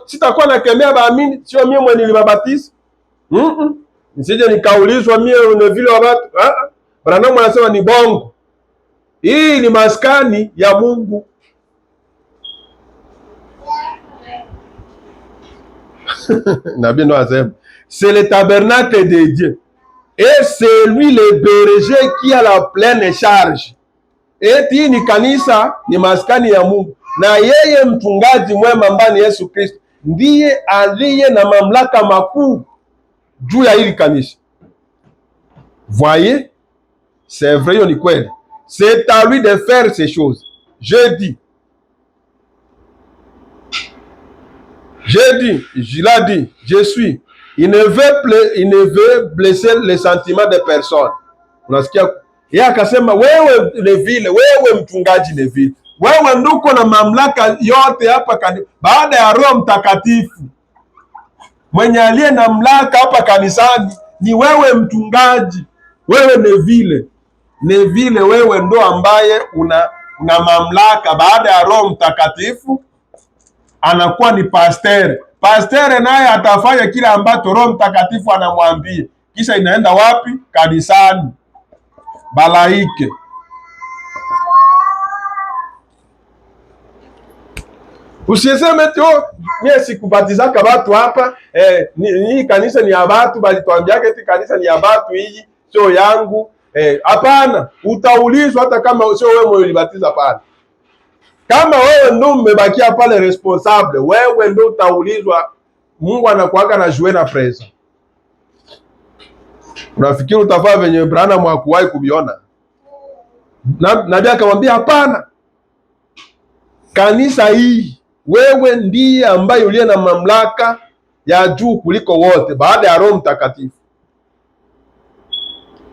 S1: sitakuwa nakemea baamini, sio mimi mwenye nilibabatiza. Nisije nikaulizwa mimi na vile watu. Branham anasema ni bongo. Hii ni maskani ya Mungu. Nabii ndo anasema c'est le tabernacle de Dieu. Et c'est lui le berger qui a la pleine charge. Eti ni kanisa ni maskani ya Mungu, na yeye mchungaji mwema ambaye ni Yesu Kristo ndiye aliye na mamlaka makuu juu ya hili kanisa. Voyez, c'est vrai, hiyo ni kweli. C'est à lui de faire ces choses. Je l'ai dit, je suis. Il ne veut blesser les sentiments de personne. Unasikia? Yeye akasema wewe Levile, wewe mchungaji Levile, wewe nduko na mamlaka yote hapa baada ya Roho Mtakatifu. Mwenye aliye na mamlaka hapa kanisani ni wewe mchungaji, wewe Levile. Levile, wewe ndo ambaye una mamlaka baada ya Roho Mtakatifu. Anakuwa ni pasteur. Pasteur naye atafanya kile ambacho Roho Mtakatifu anamwambia. Kisha inaenda wapi? Kanisani. Balaike. Usiseme tu mimi sikubatizaka watu hapa, hii kanisa ni ya watu, bali tuambiake eti kanisa ni ya watu, hii sio yangu. Hapana, utaulizwa hata kama sio wewe mwenye ulibatiza pale. Kama wewe ndo umebakia pale responsable, wewe ndo utaulizwa. Mungu anakuaga na jouer na presa. Unafikiri utafaa venye Branham hakuwahi kuviona? Nabii akamwambia hapana. Kanisa hii wewe ndiye ambaye uliye na mamlaka ya juu kuliko wote baada ya Roho Mtakatifu.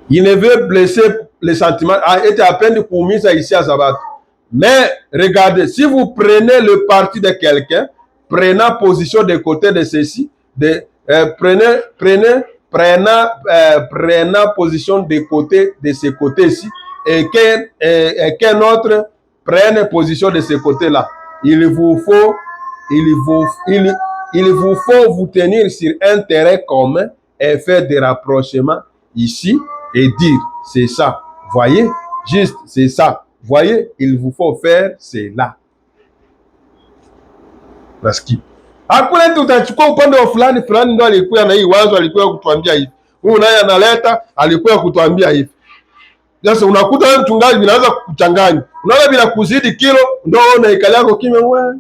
S1: Il ne veut blesser les sentiments, eti hapendi kuumiza hisia za watu. Mais regardez, si vous prenez le parti de quelqu'un, prenant position de côté de ceci, prenant position de côté de ce côté-ci, et qu'un autre prenne position de ce côté-là, il vous faut vous tenir sur un terrain commun et faire des rapprochements ici et dire c'est ça, voyez, juste c'est ça. Voyez, il vous faut faire cela. Nasikia hakuna eti utachukua upande wa fulani fulani ndo alikuwa na hii wazo, alikuwa kutuambia hivi, huyu naye analeta alikuwa kutuambia hivi. Sasa unakuta wewe mchungaji vinaanza kukuchanganya, unaona bila kuzidi kilo, ndo unaikali yako kimya. Wewe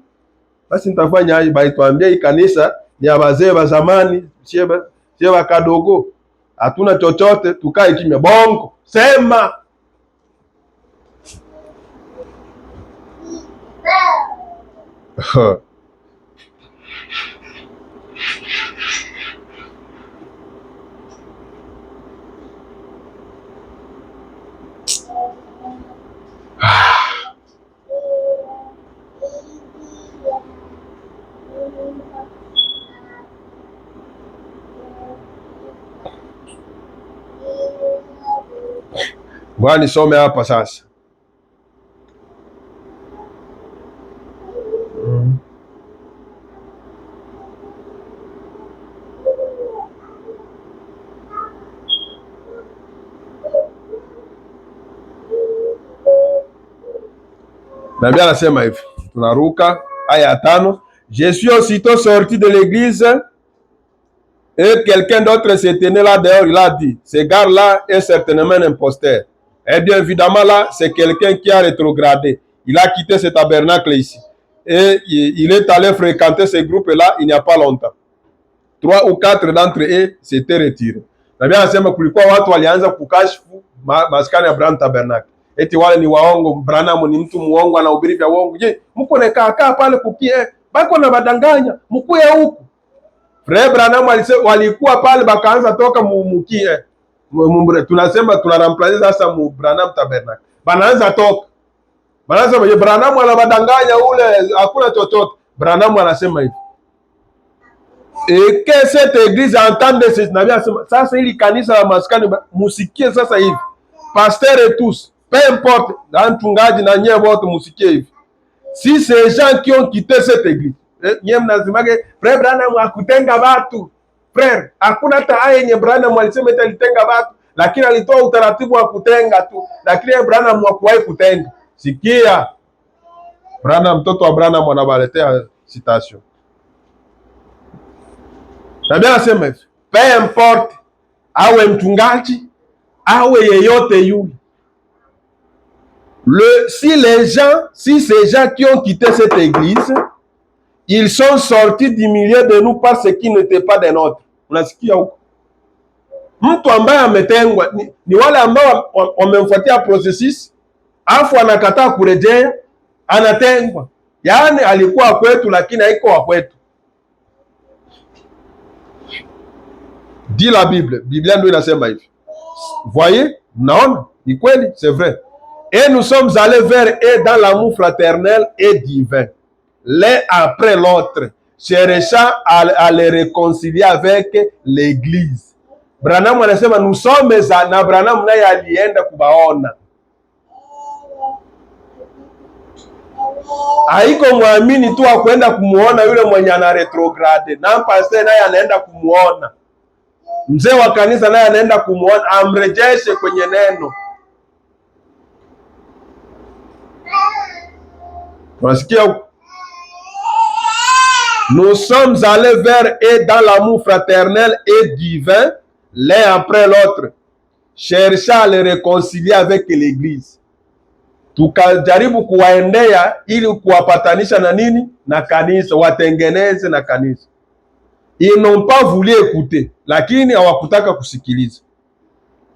S1: basi nitafanya hivi, bali tuambie hii kanisa ni ya wazee wa zamani, sio kadogo, hatuna chochote, tukae kimya. Bongo sema. Ngoja nisome hapa sasa. Nabii anasema hivi, tunaruka aya 5. Je suis aussitôt sorti de l'église et quelqu'un d'autre se tenait là dehors, il a dit, ce gars-là est certainement un imposteur. Et bien évidemment là, c'est quelqu'un qui a rétrogradé. Il a quitté ce tabernacle ici. Et il est allé fréquenter ce groupe-là il n'y a pas longtemps. 3 ou 4 d'entre eux s'étaient retirés. Nabii anasema kulikuwa watu walianza kukashifu maskani ya Branham Tabernacle. Eti wale ni waongo, Branham ni mtu muongo, anahubiri vya uongo. Je, mko nakaa pale kukie, bako na badanganya, mkuye huku. Frère Branham walikuwa pale bakaanza toka mukie. Tunasema tunaremplace sasa mu Branham Tabernacle. Banaanza toka. Banaanza je, Branham anabadanganya ule, hakuna chochote. Branham anasema hivi. Et que cette église entende ces nabii anasema sasa hili kanisa la maskani musikie sasa hivi. Pasteur et tous, peu importe, na mchungaji na nyewe wote musikie hivi. Si ces gens qui ont quitté cette église, nyewe mnazimage Frère Branham akutenga watu. Frère, hakuna hata aya yenye Branham alisema eti alitenga watu, lakini alitoa utaratibu wa kutenga tu, lakini Branham hakuwahi kutenga. Sikia. Branham, mtoto wa Branham anabaletea citation. Nabii anasema hivi, peu importe, awe mchungaji, awe yeyote yule. Si ces gens qui ont quitté cette église, ils sont sortis du milieu de nous parce qu'ils n'étaient pas des nôtres. Unasikia huko? Mtu ambaye ametengwa ni wale ambao wamemfuatia processus, afu anakataa kurejea, anatengwa. Yaani alikuwa kwetu lakini haiko wa kwetu. Dit la Bible. Biblia ndio inasema hivi. Voyez? Mnaona? Ni kweli, c'est vrai. Et nous sommes allés vers eux dans l'amour fraternel et divin, l'un après l'autre, cherchant à les réconcilier avec l'église. Branham anasema nous sommes na Branham naye alienda kubaona. Haiko muamini tu akwenda kumuona yule mwenye ana retrograde, na pastor naye anaenda kumuona, mzee wa kanisa naye anaenda kumuona, amrejeshe kwenye neno. Nous sommes allés vers eux dans l'amour fraternel et divin, l'un après l'autre, cherchant à les réconcilier avec l'église. Tukajaribu kuwaendea ili kuwapatanisha na nini? Na kanisa, watengeneze na kanisa. Ils n'ont pas voulu écouter, lakini hawakutaka kusikiliza.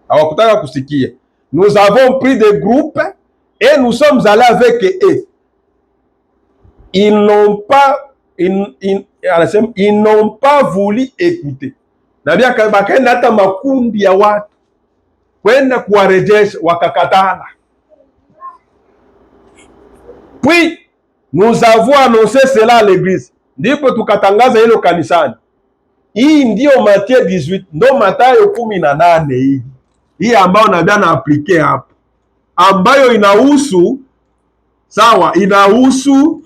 S1: Hawakutaka kusikia. Nous avons pris des groupes et nous sommes allés avec eux. Ils n'ont pas voulu écouter. Na bia bakaenda hata makundi ya watu kwenda kuwarejesha, wakakatala. Puis nous avons annoncé cela à l'église. Ndipo tukatangaza hilo kanisani. Hii ndio Matthieu 18, ndo Mathayo 18 hii ambayo nabia na aplike hapa, ambayo inahusu sawa, inahusu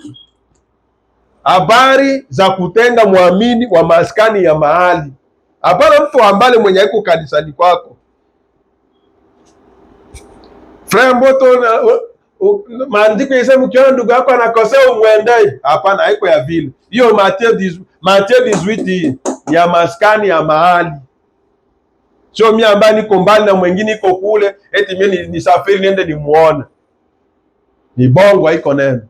S1: habari za kutenda muamini wa maskani ya mahali. Hapana mtu ambale mwenye yuko kanisani kwako. Frère Mboto, maandiko yasema ukiona ndugu yako anakosea umwendee. Hapana, haiko ya vile. Hiyo Matthieu 18 ya maskani ya mahali. Sio mimi ambaye niko mbali na mwingine iko kule, eti mimi nisafiri niende nimuone. Ni bongo, haiko neno.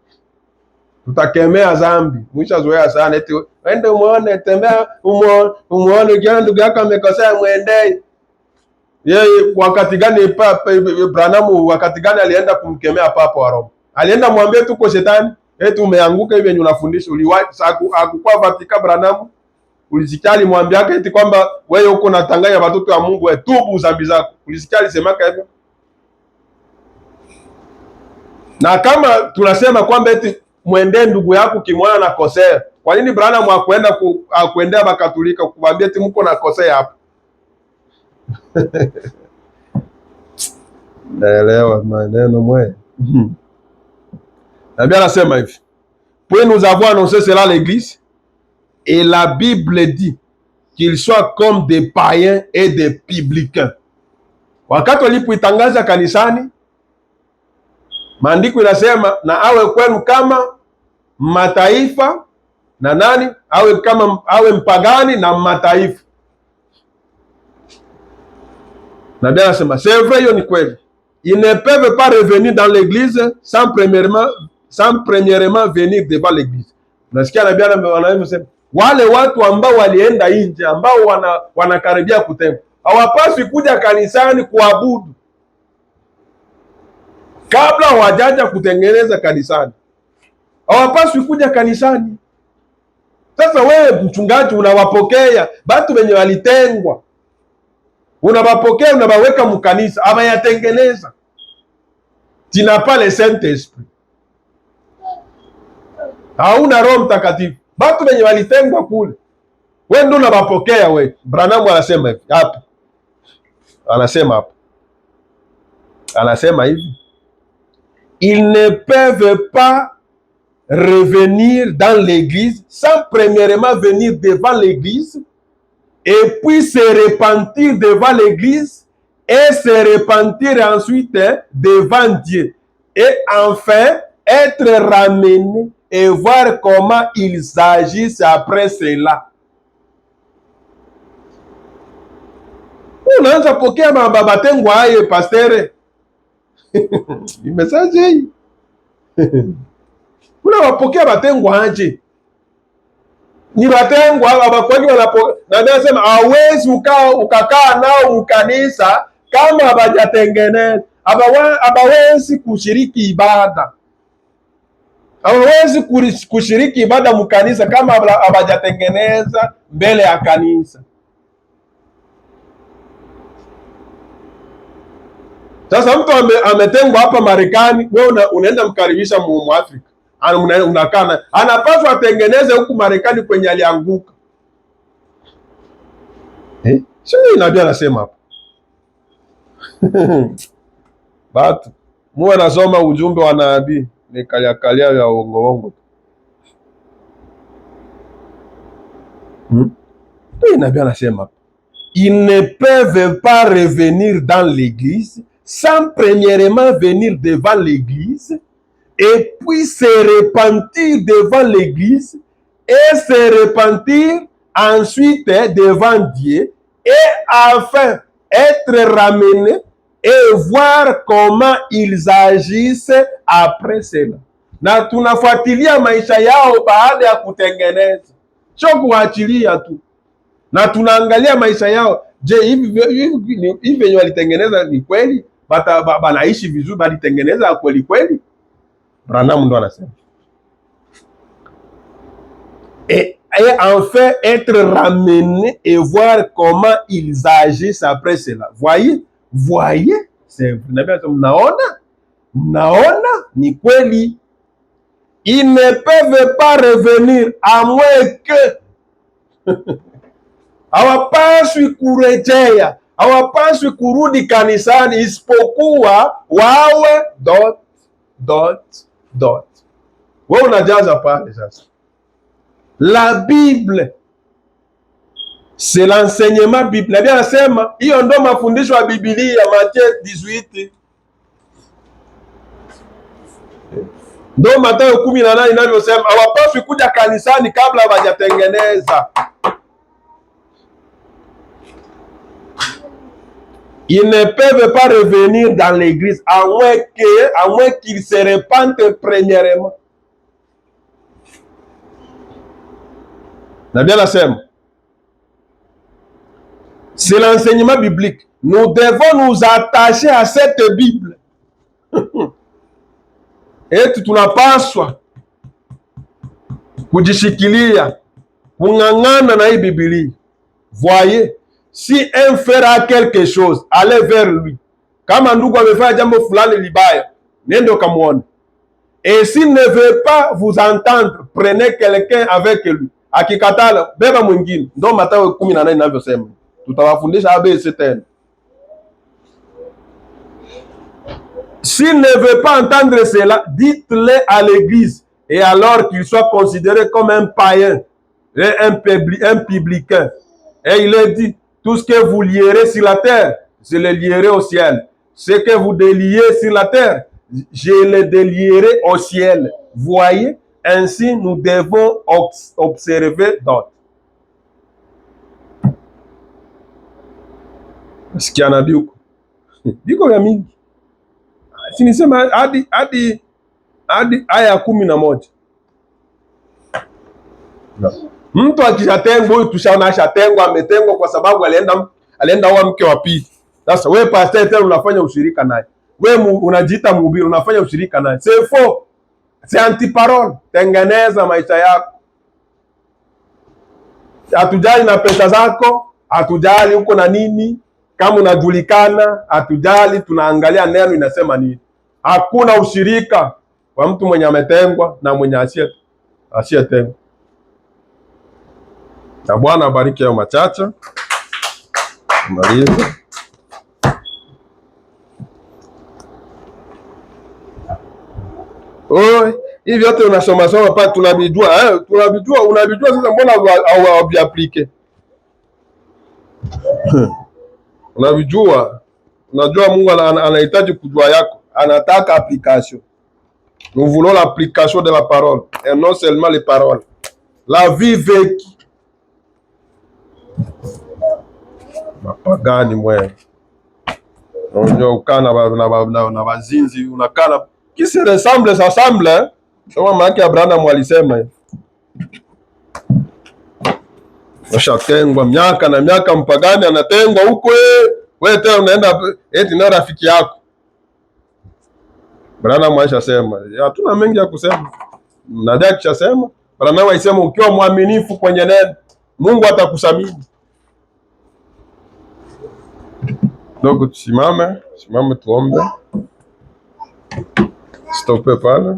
S1: Tutakemea dhambi. Mwishazoea sana eti wende umuone, tembea umuone ukiona ndugu yako amekosea mwendee. Yeye wakati gani Branham wakati gani alienda kumkemea papa wa Roma? Alienda mwambie tuko shetani, eti umeanguka hivi yenye unafundisha. Hakukuwa Vatican Branham. Ulisikia alimwambia yake eti kwamba wewe uko unatanganya watoto wa Mungu, wewe tubu dhambi zako. Ulisikia alisemaka hivyo? Na kama tunasema kwamba eti mwendee ndugu yako kimwana na kosea, kwa nini Branham akuendea Makatolika kukwambia eti mko na kosea hapo? Naelewa maneno mwe. Na bien anasema hivi. Puis nous avons annoncé cela à l'église et la Bible dit qu'ils soient comme des païens et des publicains. Wakati walipoitangaza kanisani, maandiko inasema na awe kwenu kama mataifa na nani? Awe mpagani na mataifa. Na bien anasema c'est vrai, hiyo ni kweli. Ils ne peuvent pas revenir dans l'église sans premièrement venir devant l'église. Nasikia na bien anasema wale watu ambao walienda nje, ambao wanakaribia kutengwa, hawapaswi kuja kanisani kuabudu kabla hawajaja kutengeneza kanisani. Hawapaswi kuja kanisani. Sasa wewe mchungaji unawapokea watu wenye walitengwa, unawapokea, unawaweka mkanisa, abayatengeneza. Tu n'as pas le Saint-Esprit. Hauna Roho Mtakatifu. Watu wenye walitengwa kule, wewe ndio unawapokea wewe. Branham anasema hivi hapa. Anasema hivi. Ils ne peuvent pas revenir dans l'église sans premièrement venir devant l'église et puis se repentir devant l'église et se repentir ensuite devant Dieu et enfin être ramenés et voir comment ils agissent après cela. unaanza pokea mabatengwa aye pastere. Ni message hii. Unawapokea batengwa aje? Ni batengwa abakwani wanapokea. Na nasema hawezi ukakaa nao mkanisa kama habajatengeneza. Hawezi kushiriki ibada. Hawezi kushiriki ibada mkanisa kama habajatengeneza mbele ya kanisa. Sasa mtu ametengwa hapa Marekani, wewe unaenda mkaribisha Mwafrika. Unakaa anapaswa atengeneze huku Marekani kwenye alianguka. Sio nabii anasema hapa. Batu muwe nasoma ujumbe wa nabii, ni kalia ya uongo. Nabii anasema hapa, ils ne peuvent pas revenir dans l'église sans premièrement venir devant l'église et puis se repentir devant l'église et se repentir ensuite devant Dieu et enfin être ramenés et voir comment ils agissent après cela. Na tunafuatilia maisha yao baada ya kutengeneza, sio kuachilia tu. Na tunaangalia maisha yao. Je, hivi venye walitengeneza ni kweli? Banaishi vizuri, balitengeneza kweli kweli? Branham ndo anasema. Et enfin être ramené et voir comment ils agissent après cela. Voyez, c'est mnaona ni kweli. Ils ne peuvent pas revenir à moins que hawapaswi kurejea, hawapaswi kurudi kanisani isipokuwa wawe ... Wewe unajaza pale sasa. La Bible c'est l'enseignement biblique. Nabii anasema hiyo ndo mafundisho ya Biblia, Matthieu 18. Ndo Mathayo 18 inavyosema hawapaswi kuja kanisani kabla hawajatengeneza. Ils ne peuvent pas revenir dans l'église à moins qu'ils se repentent premièrement. Nabii anasema c'est l'enseignement biblique. Nous devons nous attacher à cette Bible. Eti tunapaswa kujishikilia, kung'ang'ana na hii Biblia. Voyez, si un fera quelque chose, allez vers lui. Kama ndugu amefanya jambo fulani libaya, nende ukamwone. Et s'il ne veut pas vous entendre, prenez quelqu'un avec lui. Akikatala, beba mwingine. Ndo Mathayo 18 inavyosema. Tutawafundisha ABC tena. S'il ne veut pas entendre cela, dites-le à l'église, et alors qu'il soit considéré comme un païen et un publicain. Et il est dit, tout ce que vous lierez sur la terre, je le lierai au ciel. Ce que vous déliez sur la terre, je le délierai au ciel. Voyez, ainsi nous devons observer d'autres. Sikia nabii huko. Biko ya mingi. Sinisema hadi aya 11. No. Mtu akishatengwa, huyu tushaona ashatengwa, ametengwa kwa sababu alienda wa mke wa pili. Sasa wewe pastor tena unafanya ushirika naye. Wewe unajiita mhubiri, unafanya ushirika naye. C'est faux. C'est anti-parole. Tengeneza maisha yako. Hatujali na pesa zako, hatujali uko na nini, kama unajulikana, hatujali, tunaangalia neno inasema nini. Hakuna ushirika kwa mtu mwenye ametengwa na mwenye asiyetengwa. Na Bwana abariki hayo machache. Maliza. Hivi yote unasoma pale tunabijua, unabijua sasa, mbona hauviaplike? Unajua Mungu anahitaji kujua yako, anataka application. Nous voulons l'application de la parole et non seulement les paroles. La vie vécue. Mapagani mwe. Unajua ukaa na wazinzi, unakaa kisi ressemble ça semble. Kama maki Abraham alisema washatengwa miaka na miaka, mpagani anatengwa huko, wewe tena unaenda eti na rafiki yako. Abraham alishasema, hatuna mengi ya kusema. Nadia kishasema, Abraham alisema ukiwa mwaminifu kwenye neno, Mungu atakusamini. Ndugu, tusimame tuombe. Stope pale.